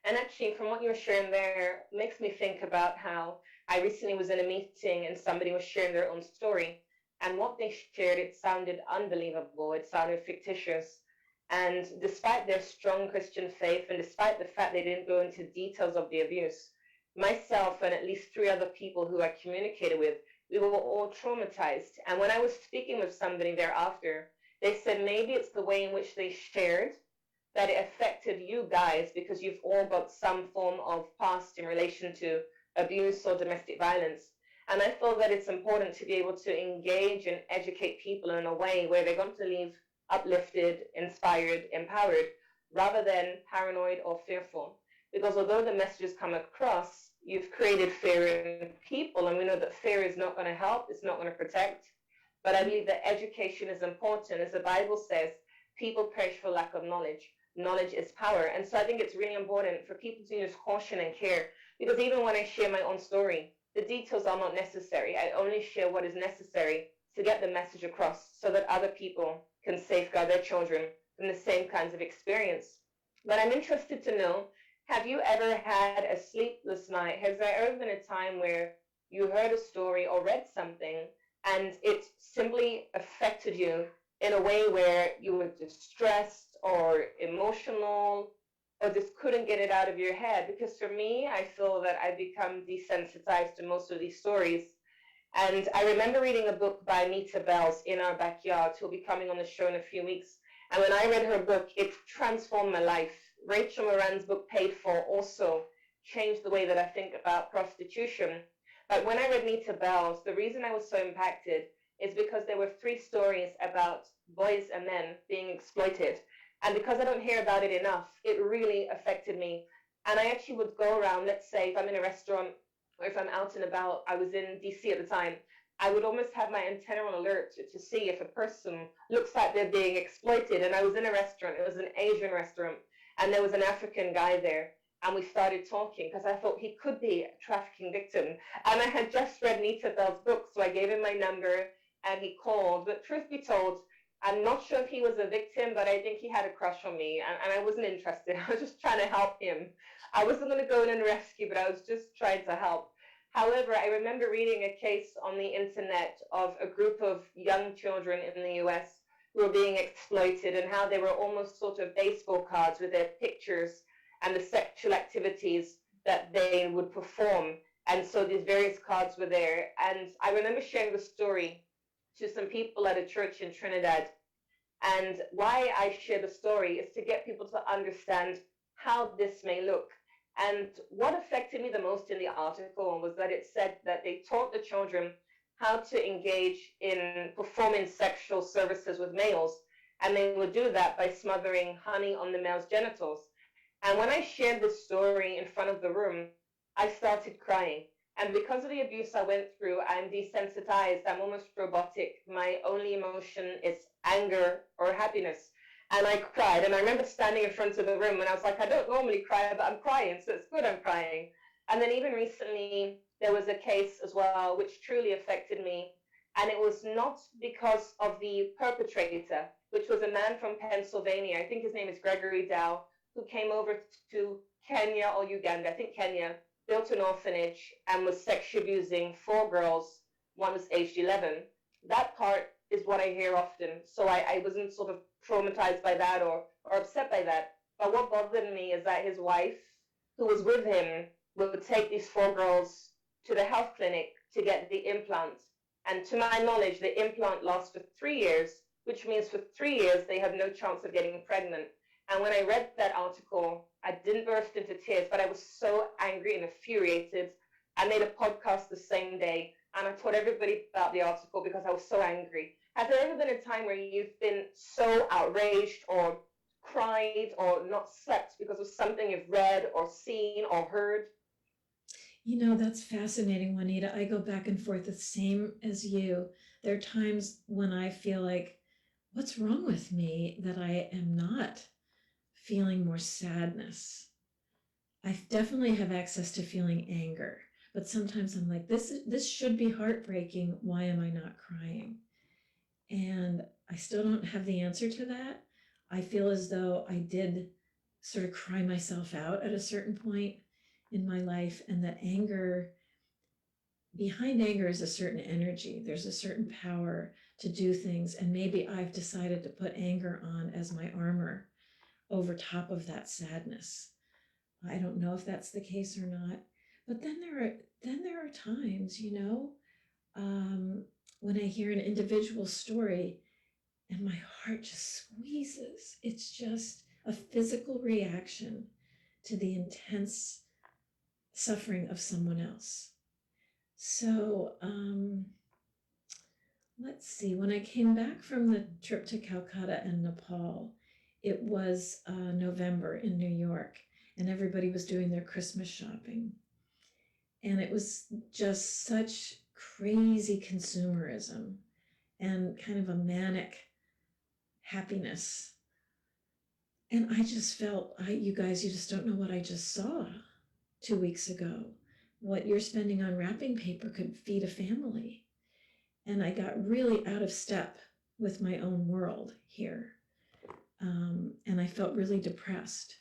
And actually, from what you were sharing there, makes me think about how I recently was in a meeting and somebody was sharing their own story. And what they shared, it sounded unbelievable. It sounded fictitious. And despite their strong Christian faith, and despite the fact they didn't go into details of the abuse, myself and at least 3 other people who I communicated with, we were all traumatized. And when I was speaking with somebody thereafter, they said maybe it's the way in which they shared that it affected you guys because you've all got some form of past in relation to abuse or domestic violence. And I feel that it's important to be able to engage and educate people in a way where they're going to leave uplifted, inspired, empowered, rather than paranoid or fearful. Because although the messages come across, you've created fear in people, and we know that fear is not going to help, it's not going to protect. But I believe that education is important. As the Bible says, people perish for lack of knowledge. Knowledge is power. And so I think it's really important for people to use caution and care, because even when I share my own story, the details are not necessary. I only share what is necessary to get the message across so that other people can safeguard their children from the same kinds of experience. But I'm interested to know, have you ever had a sleepless night? Has there ever been a time where you heard a story or read something and it simply affected you in a way where you were distressed or emotional or just couldn't get it out of your head? Because for me, I feel that I've become desensitized to most of these stories. And I remember reading a book by Nita Bells, In Our Backyard, who'll be coming on the show in a few weeks. And when I read her book, it transformed my life. Rachel Moran's book, Paid For, also changed the way that I think about prostitution. But when I read Nita Bells, the reason I was so impacted is because there were 3 stories about boys and men being exploited. And because I don't hear about it enough, it really affected me. And I actually would go around, let's say if I'm in a restaurant or if I'm out and about, I was in DC at the time, I would almost have my antenna on alert to see if a person looks like they're being exploited. And I was in a restaurant, it was an Asian restaurant, and there was an African guy there. And we started talking because I thought he could be a trafficking victim. And I had just read Nita Bell's book, so I gave him my number and he called. But truth be told, I'm not sure if he was a victim, but I think he had a crush on me, and I wasn't interested. I was just trying to help him. I wasn't going to go in and rescue, but I was just trying to help. However, I remember reading a case on the internet of a group of young children in the US who were being exploited, and how they were almost sort of baseball cards with their pictures and the sexual activities that they would perform. And so these various cards were there. And I remember sharing the story to some people at a church in Trinidad. And why I share the story is to get people to understand how this may look. And what affected me the most in the article was that it said that they taught the children how to engage in performing sexual services with males. And they would do that by smothering honey on the male's genitals. And when I shared this story in front of the room, I started crying. And because of the abuse I went through, I'm desensitized. I'm almost robotic. My only emotion is anger or happiness. And I cried. And I remember standing in front of the room and I was like, I don't normally cry, but I'm crying. So it's good I'm crying. And then even recently, there was a case as well, which truly affected me. And it was not because of the perpetrator, which was a man from Pennsylvania. I think his name is Gregory Dow, who came over to Kenya or Uganda, I think Kenya, built an orphanage and was sexually abusing 4 girls. One was aged 11. That part is what I hear often. So I wasn't sort of traumatized by that or upset by that. But what bothered me is that his wife, who was with him, would take these 4 girls to the health clinic to get the implant. And to my knowledge, the implant lasts for 3 years, which means for 3 years, they have no chance of getting pregnant. And when I read that article, I didn't burst into tears, but I was so angry and infuriated. I made a podcast the same day, and I told everybody about the article because I was so angry. Has there ever been a time where you've been so outraged or cried or not slept because of something you've read or seen or heard? You know, that's fascinating, Juanita. I go back and forth the same as you. There are times when I feel like, what's wrong with me that I am not feeling more sadness? I definitely have access to feeling anger, but sometimes I'm like, this should be heartbreaking. Why am I not crying? And I still don't have the answer to that. I feel as though I did sort of cry myself out at a certain point in my life, and that anger, behind anger is a certain energy. There's a certain power to do things. And maybe I've decided to put anger on as my armor over top of that sadness. I don't know if that's the case or not. But then there are times, when I hear an individual story and my heart just squeezes. It's just a physical reaction to the intense suffering of someone else. So let's see. When I came back from the trip to Calcutta and Nepal, it was November in New York, and everybody was doing their Christmas shopping. And it was just such crazy consumerism and kind of a manic happiness. And I just felt, you guys, you just don't know what I just saw 2 weeks ago. What you're spending on wrapping paper could feed a family. And I got really out of step with my own world here. And I felt really depressed.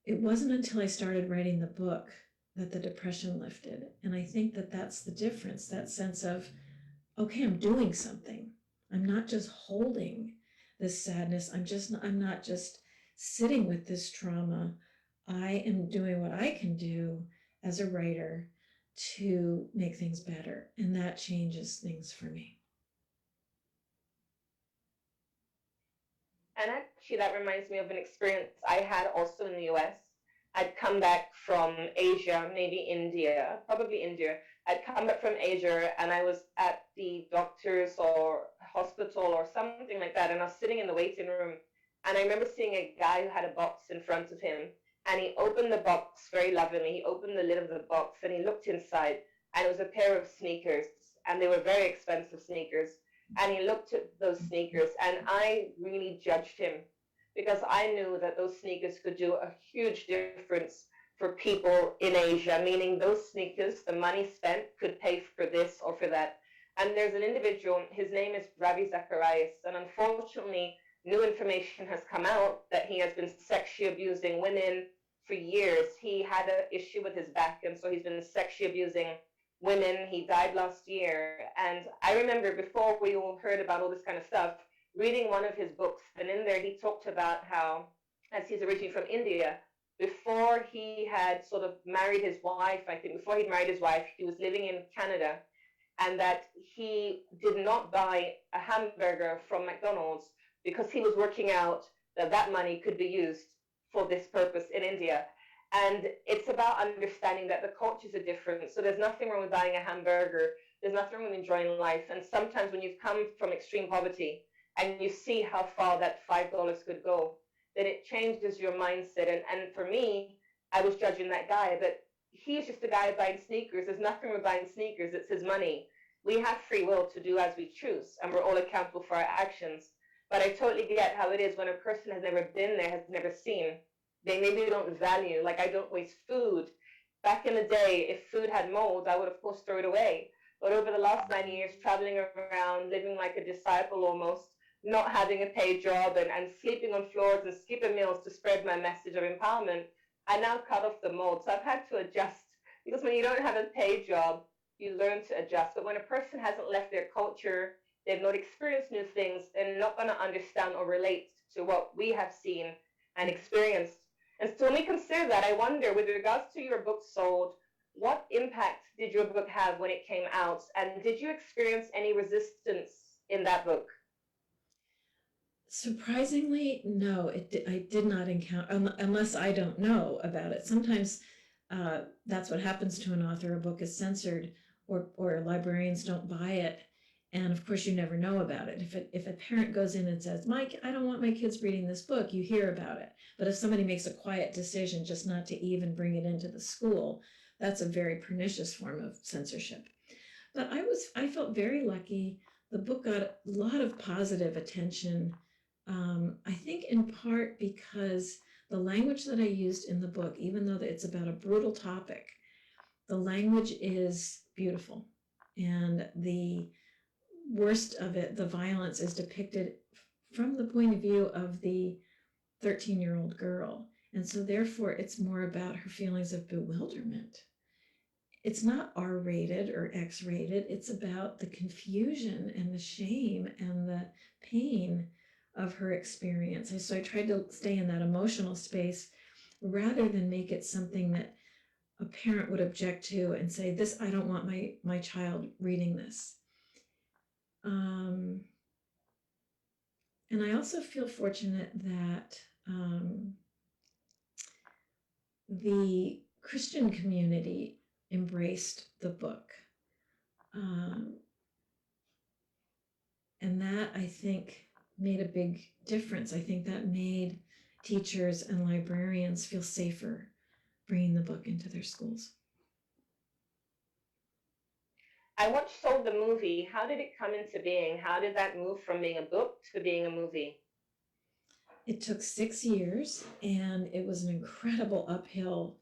It wasn't until I started writing the book that the depression lifted. And I think that that's the difference, that sense of, okay, I'm doing something. I'm not just holding this sadness. I'm not just sitting with this trauma. I am doing what I can do as a writer to make things better. And that changes things for me. And actually, that reminds me of an experience I had also in the US. I'd come back from Asia, maybe India, probably India. I'd come back from Asia and I was at the doctor's or hospital or something like that. And I was sitting in the waiting room. And I remember seeing a guy who had a box in front of him. And he opened the box very lovingly. He opened the lid of the box and he looked inside. And it was a pair of sneakers. And they were very expensive sneakers. And he looked at those sneakers, and I really judged him because I knew that those sneakers could do a huge difference for people in Asia, meaning those sneakers, the money spent, could pay for this or for that. And there's an individual, his name is Ravi Zacharias, and unfortunately, new information has come out that he has been sexually abusing women for years. He had an issue with his back, and so he's been sexually abusing women. He died last year. And I remember before we all heard about all this kind of stuff, reading one of his books, and in there he talked about how, as he's originally from India, before he had sort of married his wife, I think before he'd married his wife, he was living in Canada, and that he did not buy a hamburger from McDonald's because he was working out that that money could be used for this purpose in India. And it's about understanding that the cultures are different. So there's nothing wrong with buying a hamburger. There's nothing wrong with enjoying life. And sometimes when you've come from extreme poverty and you see how far that $5 could go, then it changes your mindset. And for me, I was judging that guy, but he's just a guy buying sneakers. There's nothing wrong with buying sneakers. It's his money. We have free will to do as we choose, and we're all accountable for our actions. But I totally get how it is when a person has never been there, has never seen. They maybe don't value, like I don't waste food. Back in the day, if food had mold, I would of course throw it away. But over the last 9 years, traveling around, living like a disciple almost, not having a paid job and sleeping on floors and skipping meals to spread my message of empowerment, I now cut off the mold. So I've had to adjust because when you don't have a paid job, you learn to adjust. But when a person hasn't left their culture, they've not experienced new things, they're not going to understand or relate to what we have seen and experienced. And so when we consider that, I wonder, with regards to your book sold, what impact did your book have when it came out? And did you experience any resistance in that book? Surprisingly, no, I did not encounter, unless I don't know about it. Sometimes that's what happens to an author. A book is censored or librarians don't buy it. And of course, you never know about it. If a parent goes in and says, Mike, I don't want my kids reading this book, you hear about it. But if somebody makes a quiet decision just not to even bring it into the school, that's a very pernicious form of censorship. But I felt very lucky. The book got a lot of positive attention. I think in part because the language that I used in the book, even though it's about a brutal topic, the language is beautiful. And the worst of it, the violence, is depicted from the point of view of the 13-year-old girl. And so therefore, it's more about her feelings of bewilderment. It's not R-rated or X-rated. It's about the confusion and the shame and the pain of her experience. And so I tried to stay in that emotional space rather than make it something that a parent would object to and say, I don't want my child reading this. And I also feel fortunate that the Christian community embraced the book. And that, I think, made a big difference. I think that made teachers and librarians feel safer bringing the book into their schools. I watched Soul the movie. How did it come into being? How did that move from being a book to being a movie? It took 6 years, and it was an incredible uphill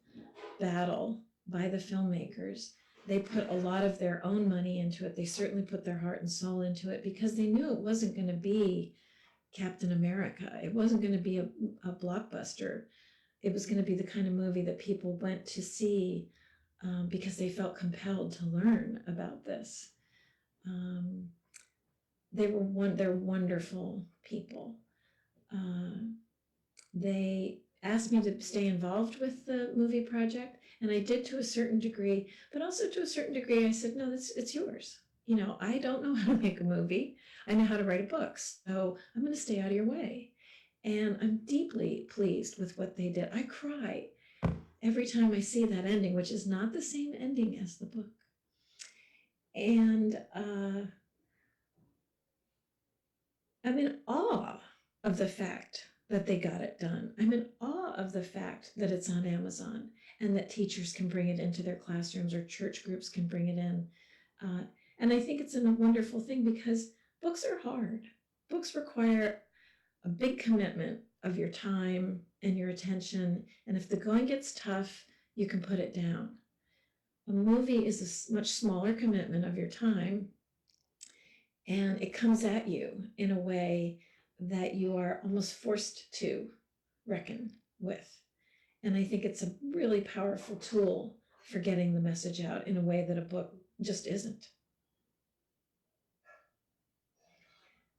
battle by the filmmakers. They put a lot of their own money into it. They certainly put their heart and soul into it because they knew it wasn't going to be Captain America. It wasn't going to be a blockbuster. It was going to be the kind of movie that people went to see because they felt compelled to learn about this. They're wonderful people. They asked me to stay involved with the movie project, and I did to a certain degree, but also to a certain degree I said, no, it's yours. I don't know how to make a movie. I know how to write a book, so I'm going to stay out of your way. And I'm deeply pleased with what they did. I cry every time I see that ending, which is not the same ending as the book. And I'm in awe of the fact that they got it done. I'm in awe of the fact that it's on Amazon and that teachers can bring it into their classrooms or church groups can bring it in. And I think it's a wonderful thing because books are hard. Books require a big commitment of your time and your attention. And if the going gets tough, you can put it down. A movie is a much smaller commitment of your time, and it comes at you in a way that you are almost forced to reckon with. And I think it's a really powerful tool for getting the message out in a way that a book just isn't.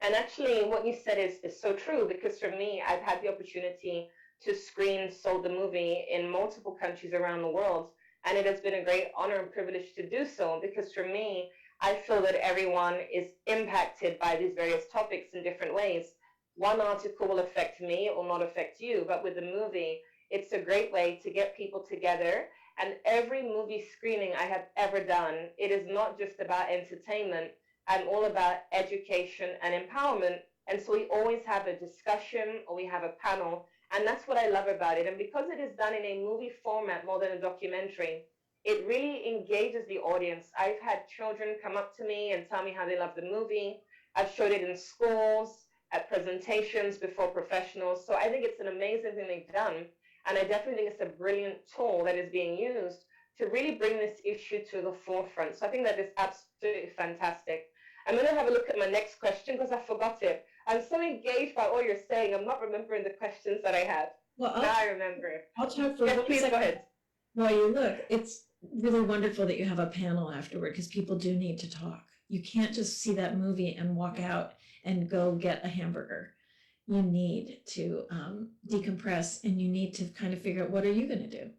And actually, what you said is so true, because for me, I've had the opportunity to screen Soul the movie in multiple countries around the world. And it has been a great honor and privilege to do so, because for me, I feel that everyone is impacted by these various topics in different ways. One article will affect me, it will not affect you, but with the movie, it's a great way to get people together. And every movie screening I have ever done, it is not just about entertainment. I'm all about education and empowerment. And so we always have a discussion or we have a panel. And that's what I love about it. And because it is done in a movie format more than a documentary, it really engages the audience. I've had children come up to me and tell me how they love the movie. I've showed it in schools, at presentations before professionals. So I think it's an amazing thing they've done. And I definitely think it's a brilliant tool that is being used to really bring this issue to the forefront. So I think that is absolutely fantastic. I'm going to have a look at my next question because I forgot it. I'm so engaged by all you're saying. I'm not remembering the questions that I had. Well, now I remember. I'll talk for yes, please go ahead. While you look, it's really wonderful that you have a panel afterward because people do need to talk. You can't just see that movie and walk out and go get a hamburger. You need to decompress, and you need to kind of figure out, what are you going to do?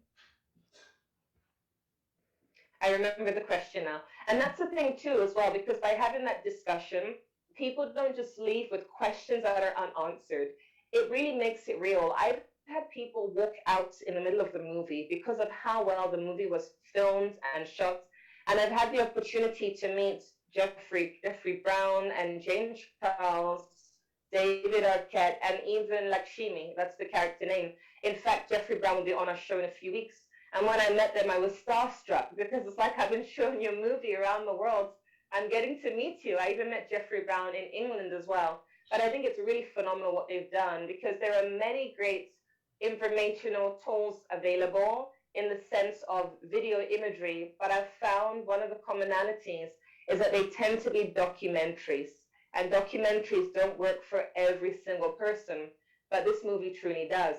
I remember the question now. And that's the thing too as well, because by having that discussion, people don't just leave with questions that are unanswered. It really makes it real. I've had people walk out in the middle of the movie because of how well the movie was filmed and shot. And I've had the opportunity to meet Jeffrey Brown and James Charles, David Arquette, and even Lakshmi. That's the character name. In fact, Jeffrey Brown will be on our show in a few weeks. And when I met them, I was starstruck because it's like I've been showing you a movie around the world. I'm getting to meet you. I even met Jeffrey Brown in England as well. But I think it's really phenomenal what they've done because there are many great informational tools available in the sense of video imagery. But I've found one of the commonalities is that they tend to be documentaries. And documentaries don't work for every single person. But this movie truly does.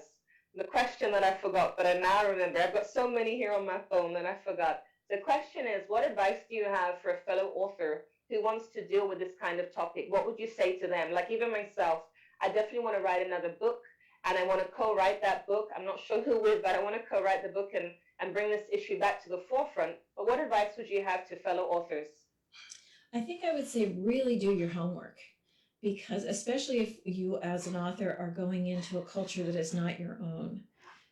The question that I forgot, but I now remember, I've got so many here on my phone that I forgot. The question is, what advice do you have for a fellow author who wants to deal with this kind of topic? What would you say to them? Like even myself, I definitely want to write another book and I want to co-write that book. I'm not sure who with, but I want to co-write the book and bring this issue back to the forefront. But what advice would you have to fellow authors? I think I would say really do your homework, because especially if you as an author are going into a culture that is not your own,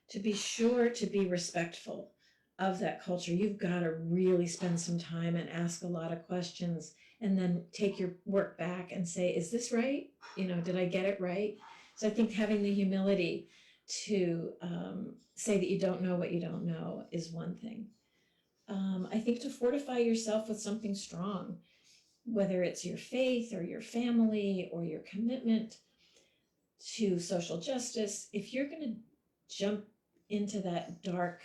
to be sure to be respectful of that culture, you've got to really spend some time and ask a lot of questions and then take your work back and say, is this right? Did I get it right? So I think having the humility to say that you don't know what you don't know is one thing. I think to fortify yourself with something strong, whether it's your faith or your family or your commitment to social justice. If you're going to jump into that dark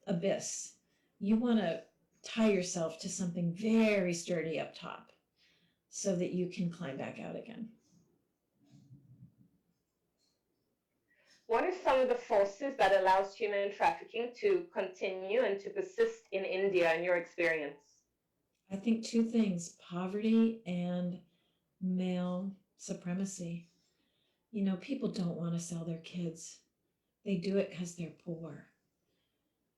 abyss, you want to tie yourself to something very sturdy up top so that you can climb back out again. What are some of the forces that allows human trafficking to continue and to persist in India in your experience? I think two things: poverty and male supremacy. People don't want to sell their kids. They do it because they're poor.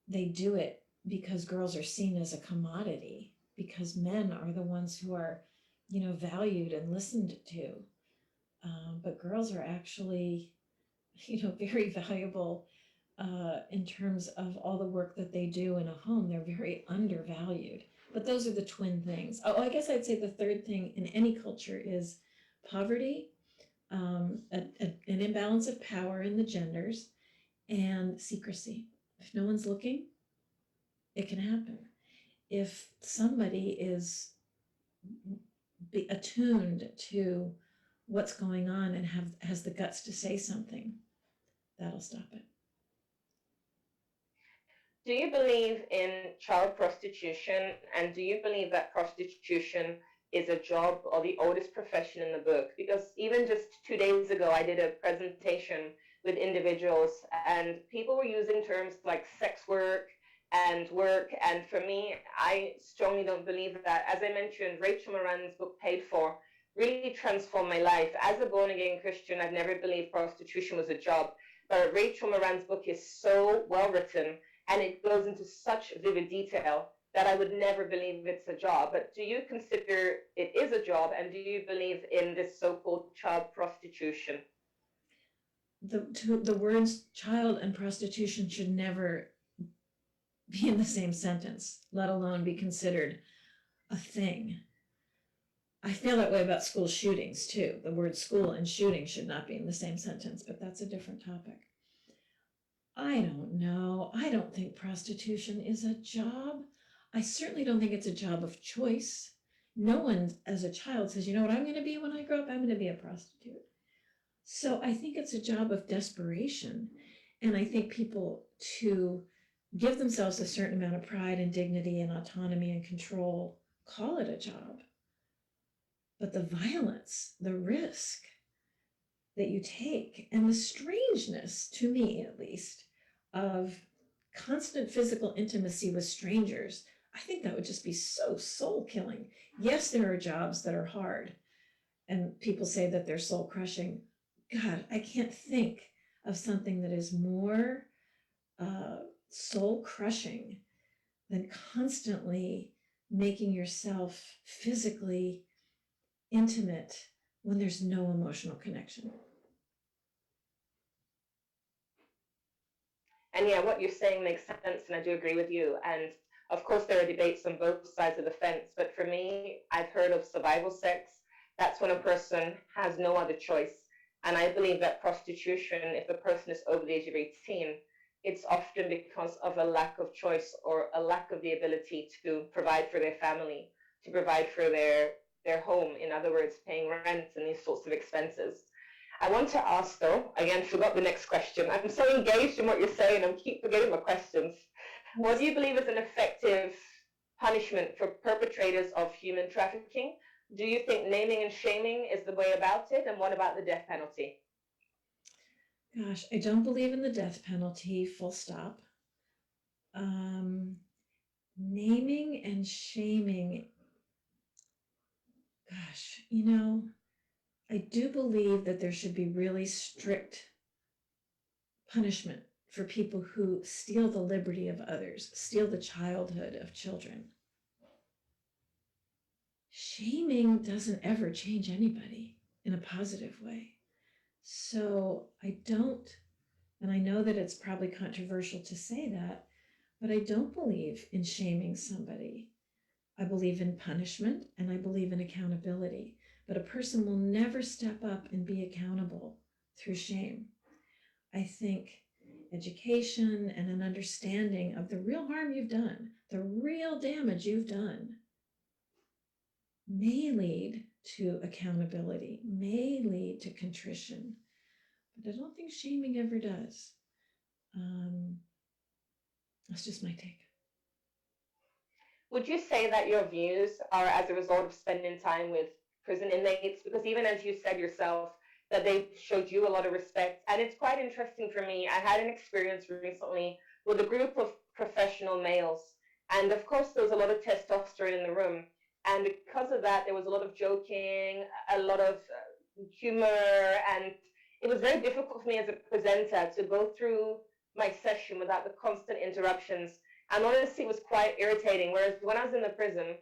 They do it because girls are seen as a commodity, because men are the ones who are, valued and listened to. But girls are actually, very valuable in terms of all the work that they do in a home. They're very undervalued. But those are the twin things. Oh, I guess I'd say the third thing in any culture is poverty, an imbalance of power in the genders, and secrecy. If no one's looking, it can happen. If somebody is attuned to what's going on and has the guts to say something, that'll stop it. Do you believe in child prostitution, and do you believe that prostitution is a job or the oldest profession in the book? Because even just 2 days ago, I did a presentation with individuals and people were using terms like sex work, and for me, I strongly don't believe that. As I mentioned, Rachel Moran's book Paid For really transformed my life. As a born-again Christian, I've never believed prostitution was a job, but Rachel Moran's book is so well written and it goes into such vivid detail that I would never believe it's a job. But do you consider it is a job, and do you believe in this so-called child prostitution? The words child and prostitution should never be in the same sentence, let alone be considered a thing. I feel that way about school shootings too. The word school and shooting should not be in the same sentence, but that's a different topic. I don't know. I don't think prostitution is a job. I certainly don't think it's a job of choice. No one as a child says, you know what I'm going to be when I grow up? I'm going to be a prostitute. So I think it's a job of desperation. And I think people, to give themselves a certain amount of pride and dignity and autonomy and control, call it a job. But the violence, the risk that you take, and the strangeness, to me at least, of constant physical intimacy with strangers, I think that would just be so soul-killing. Yes, there are jobs that are hard, and people say that they're soul-crushing. God, I can't think of something that is more soul-crushing than constantly making yourself physically intimate when there's no emotional connection. And yeah, what you're saying makes sense, and I do agree with you. And Of course, there are debates on both sides of the fence, but for me, I've heard of survival sex. That's when a person has no other choice. And I believe that prostitution, if the person is over the age of 18, it's often because of a lack of choice or a lack of the ability to provide for their family, to provide for their home, in other words, paying rent and these sorts of expenses. I want to ask though, again, forgot the next question. I'm so engaged in what you're saying, I keep forgetting my questions. What do you believe is an effective punishment for perpetrators of human trafficking? Do you think naming and shaming is the way about it? And what about the death penalty? Gosh, I don't believe in the death penalty, full stop. Naming and shaming, gosh, I do believe that there should be really strict punishment for people who steal the liberty of others, steal the childhood of children. Shaming doesn't ever change anybody in a positive way. So I don't, and I know that it's probably controversial to say that, but I don't believe in shaming somebody. I believe in punishment and I believe in accountability, but a person will never step up and be accountable through shame. I think education and an understanding of the real harm you've done, the real damage you've done, may lead to accountability, may lead to contrition, but I don't think shaming ever does. That's just my take. Would you say that your views are as a result of spending time with prison inmates? Because even as you said yourself, that they showed you a lot of respect. And it's quite interesting for me. I had an experience recently with a group of professional males. And of course, there was a lot of testosterone in the room. And because of that, there was a lot of joking, a lot of humor. And it was very difficult for me as a presenter to go through my session without the constant interruptions. And honestly, it was quite irritating. Whereas when I was in the prison,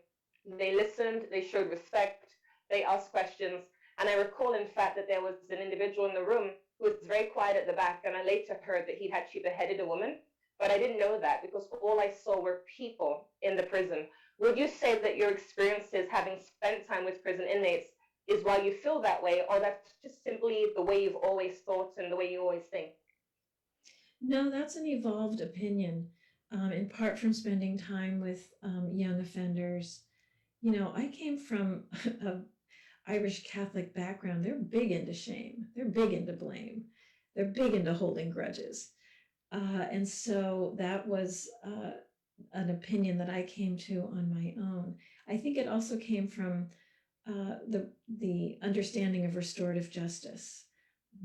they listened, they showed respect, they asked questions. And I recall, in fact, that there was an individual in the room who was very quiet at the back. And I later heard that he'd actually beheaded a woman. But I didn't know that because all I saw were people in the prison. Would you say that your experiences, having spent time with prison inmates, is why you feel that way? Or that's just simply the way you've always thought and the way you always think? No, that's an evolved opinion, in part from spending time with young offenders. I came from an Irish Catholic background. They're big into shame. They're big into blame. They're big into holding grudges. And so that was an opinion that I came to on my own. I think it also came from the understanding of restorative justice,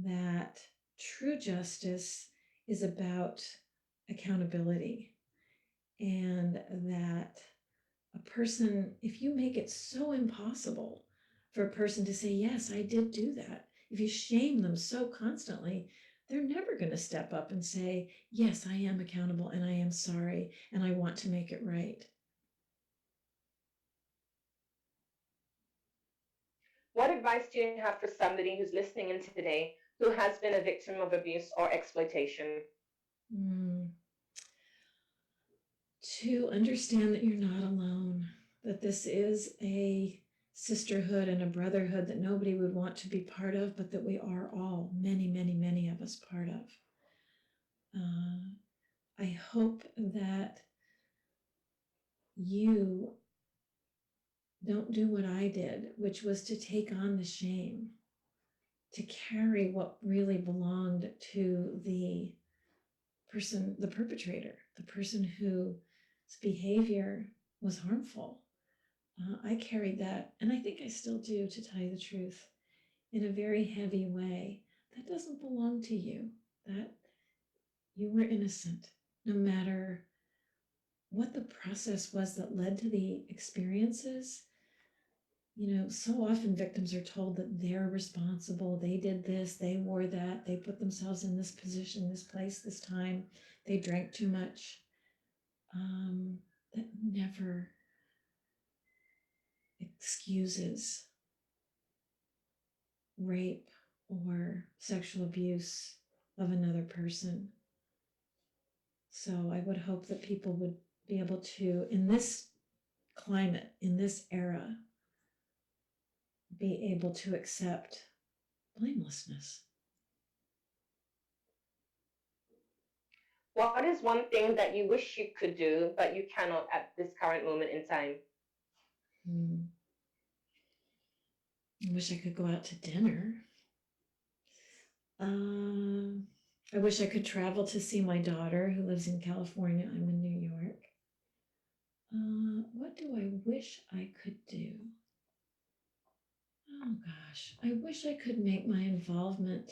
that true justice is about accountability, and that a person, if you make it so impossible for a person to say, yes, I did do that, if you shame them so constantly, they're never going to step up and say, yes, I am accountable and I am sorry and I want to make it right. What advice do you have for somebody who's listening in today who has been a victim of abuse or exploitation? To understand that you're not alone, that this is a sisterhood and a brotherhood that nobody would want to be part of, but that we are all, many, many, many of us, part of. I hope that you don't do what I did, which was to take on the shame, to carry what really belonged to the person, the perpetrator, the person whose behavior was harmful. I carried that, and I think I still do, to tell you the truth, in a very heavy way. That doesn't belong to you. That you were innocent, no matter what the process was that led to the experiences. So often victims are told that they're responsible. They did this, they wore that, they put themselves in this position, this place, this time, they drank too much. That never excuses rape or sexual abuse of another person. So I would hope that people would be able to, in this climate, in this era, be able to accept blamelessness. What is one thing that you wish you could do, but you cannot at this current moment in time? I wish I could go out to dinner. I wish I could travel to see my daughter who lives in California. I'm in New York. What do I wish I could do? Oh gosh, I wish I could make my involvement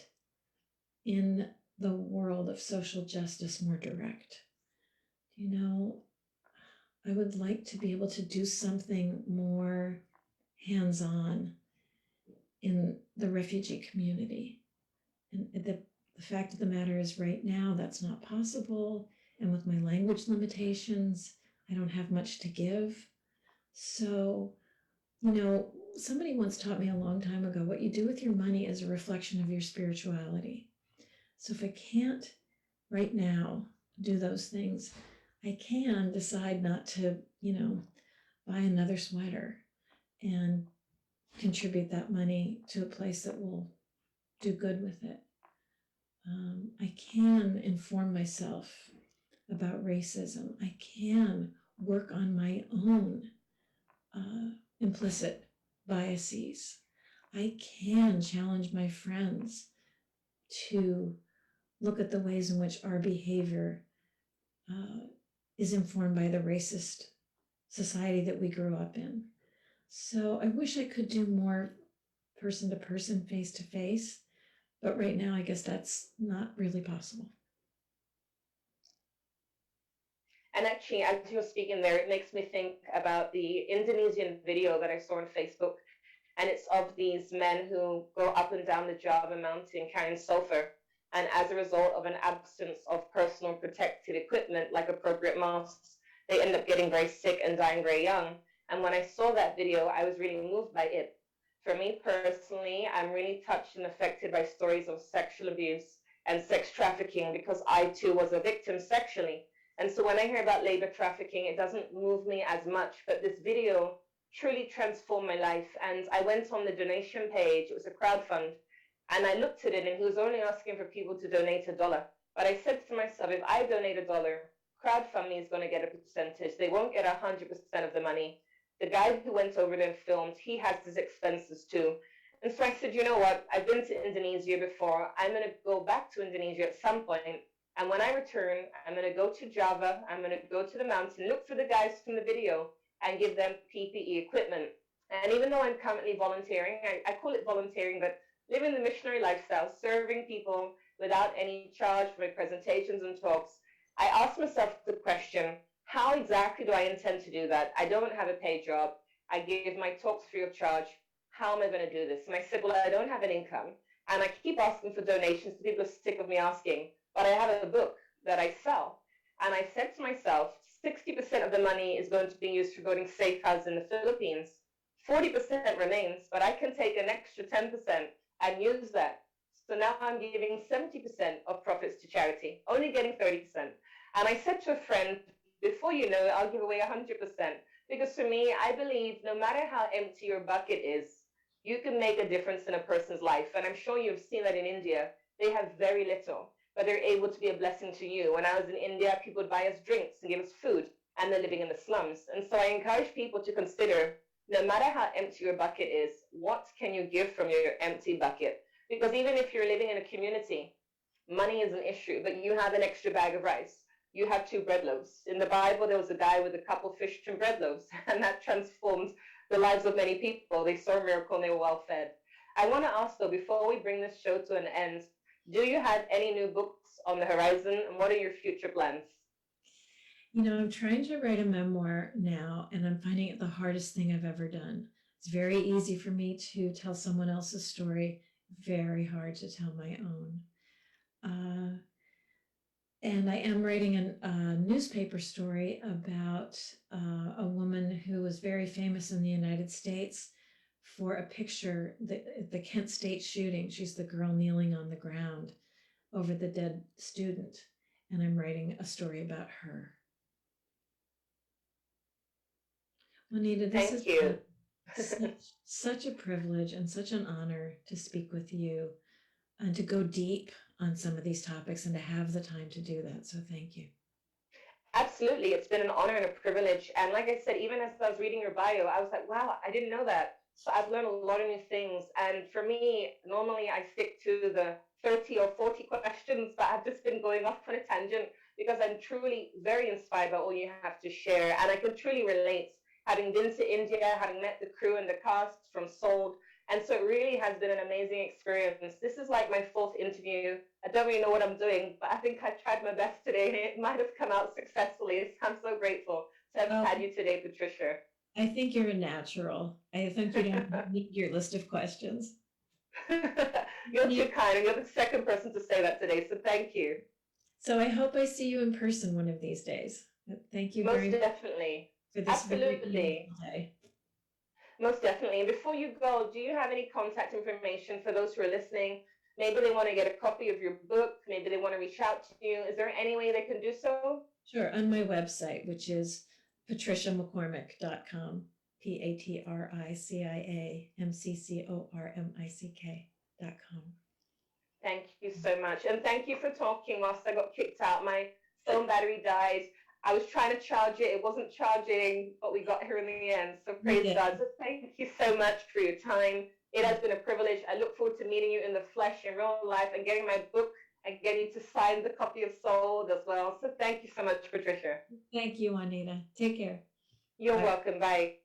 in the world of social justice more direct. You know, I would like to be able to do something more hands-on in the refugee community. And the fact of the matter is, right now, that's not possible. And with my language limitations, I don't have much to give. So, you know, somebody once taught me a long time ago, what you do with your money is a reflection of your spirituality. So if I can't right now do those things, I can decide not to, you know, buy another sweater and contribute that money to a place that will do good with it. I can inform myself about racism. I can work on my own implicit biases. I can challenge my friends to look at the ways in which our behavior is informed by the racist society that we grew up in. So I wish I could do more person to person, face to face, but right now I guess that's not really possible. And actually, as you're speaking there, it makes me think about the Indonesian video that I saw on Facebook. And it's of these men who go up and down the Java mountain carrying sulfur. And as a result of an absence of personal protective equipment, like appropriate masks, they end up getting very sick and dying very young. And when I saw that video, I was really moved by it. For me personally, I'm really touched and affected by stories of sexual abuse and sex trafficking because I too was a victim sexually. And so when I hear about labor trafficking, it doesn't move me as much. But this video truly transformed my life. And I went on the donation page. It was a crowdfund. And I looked at it, and he was only asking for people to donate $1. But I said to myself, if I donate $1, crowdfunding is going to get a percentage. They won't get 100% of the money. The guy who went over there and filmed, he has his expenses too. And so I said, you know what? I've been to Indonesia before. I'm going to go back to Indonesia at some point. And when I return, I'm going to go to Java. I'm going to go to the mountain, look for the guys from the video, and give them PPE equipment. And even though I'm currently volunteering, I call it volunteering, but living the missionary lifestyle, serving people without any charge for my presentations and talks, I asked myself the question, how exactly do I intend to do that? I don't have a paid job. I give my talks free of charge. How am I going to do this? And I said, well, I don't have an income. And I keep asking for donations. People are sick of me asking. But I have a book that I sell. And I said to myself, 60% of the money is going to be used for building safe houses in the Philippines. 40% remains, but I can take an extra 10% and use that. So now I'm giving 70% of profits to charity, only getting 30%. And I said to a friend, before you know it, I'll give away 100%. Because for me, I believe no matter how empty your bucket is, you can make a difference in a person's life. And I'm sure you've seen that in India. They have very little, but they're able to be a blessing to you. When I was in India, people would buy us drinks and give us food, and they're living in the slums. And so I encourage people to consider, no matter how empty your bucket is, what can you give from your empty bucket? Because even if you're living in a community, money is an issue, but you have an extra bag of rice. You have 2 bread loaves. In the Bible, there was a guy with a couple fish and bread loaves, and that transformed the lives of many people. They saw a miracle and they were well fed. I want to ask, though, before we bring this show to an end, do you have any new books on the horizon, and what are your future plans? You know, I'm trying to write a memoir now, and I'm finding it the hardest thing I've ever done. It's very easy for me to tell someone else's story, very hard to tell my own. And I am writing a newspaper story about a woman who was very famous in the United States for a picture, the Kent State shooting. She's the girl kneeling on the ground over the dead student. And I'm writing a story about her. Juanita, this has Thank you. been such a privilege and such an honor to speak with you and to go deep on some of these topics and to have the time to do that. So thank you. Absolutely. It's been an honor and a privilege. And like I said, even as I was reading your bio, I was like, wow, I didn't know that. So I've learned a lot of new things. And for me, normally I stick to the 30 or 40 questions, but I've just been going off on a tangent because I'm truly very inspired by all you have to share. And I can truly relate, having been to India, having met the crew and the cast from Sold. And so it really has been an amazing experience. This is like my fourth interview. I don't really know what I'm doing, but I think I tried my best today and it might have come out successfully. So I'm so grateful to have had you today, Patricia. I think you're a natural. I think you don't need your list of questions. You're too kind, and you're the second person to say that today, so thank you. So I hope I see you in person one of these days. Thank you very much. Most definitely. For this Absolutely. Day. Most definitely. And before you go, do you have any contact information for those who are listening? Maybe they want to get a copy of your book. Maybe they want to reach out to you. Is there any way they can do so? Sure. On my website, which is patriciamccormick.com, PatriciaMccormick.com. Thank you so much. And thank you for talking whilst I got kicked out. My phone battery died. I was trying to charge it. It wasn't charging, but we got here in the end. So praise God. So thank you so much for your time. It has been a privilege. I look forward to meeting you in the flesh in real life and getting my book and getting you to sign the copy of Sold as well. So thank you so much, Patricia. Thank you, Juanita. Take care. You're welcome. Bye.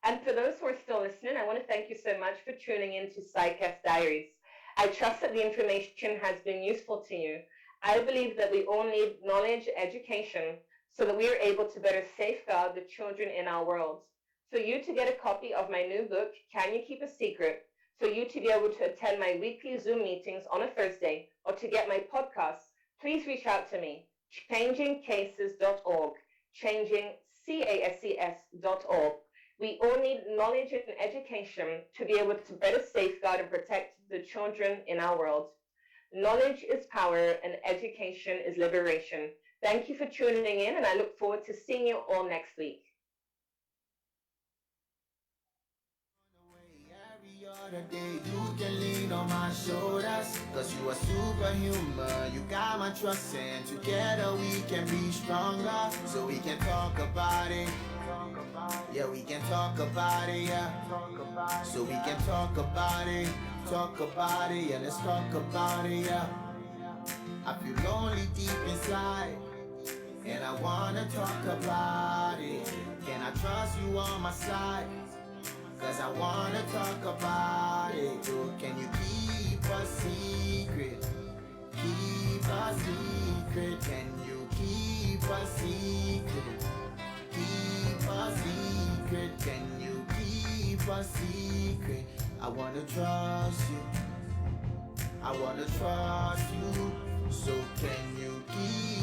And for those who are still listening, I want to thank you so much for tuning in to Psychcast Diaries. I trust that the information has been useful to you. I believe that we all need knowledge, education, so that we are able to better safeguard the children in our world. For you to get a copy of my new book, Can You Keep a Secret? For you to be able to attend my weekly Zoom meetings on a Thursday, or to get my podcasts, please reach out to me, changingcases.org, changingcases.org. We all need knowledge and education to be able to better safeguard and protect the children in our world. Knowledge is power and education is liberation. Thank you for tuning in, and I look forward to seeing you all next week. Every other day you can lean on my shoulders, cause you are superhuman. You got my trust, and together we can be stronger. So we can talk about it. Yeah, we can talk about it, yeah. So we can talk about it, yeah, let's talk about it, yeah. I feel lonely deep inside, and I wanna talk about it. Can I trust you on my side? Cause I wanna talk about it. Oh, can you keep a secret? Keep a secret. Can you keep a secret? Keep a secret. Can you keep a secret? I wanna trust you. I wanna trust you. So can you keep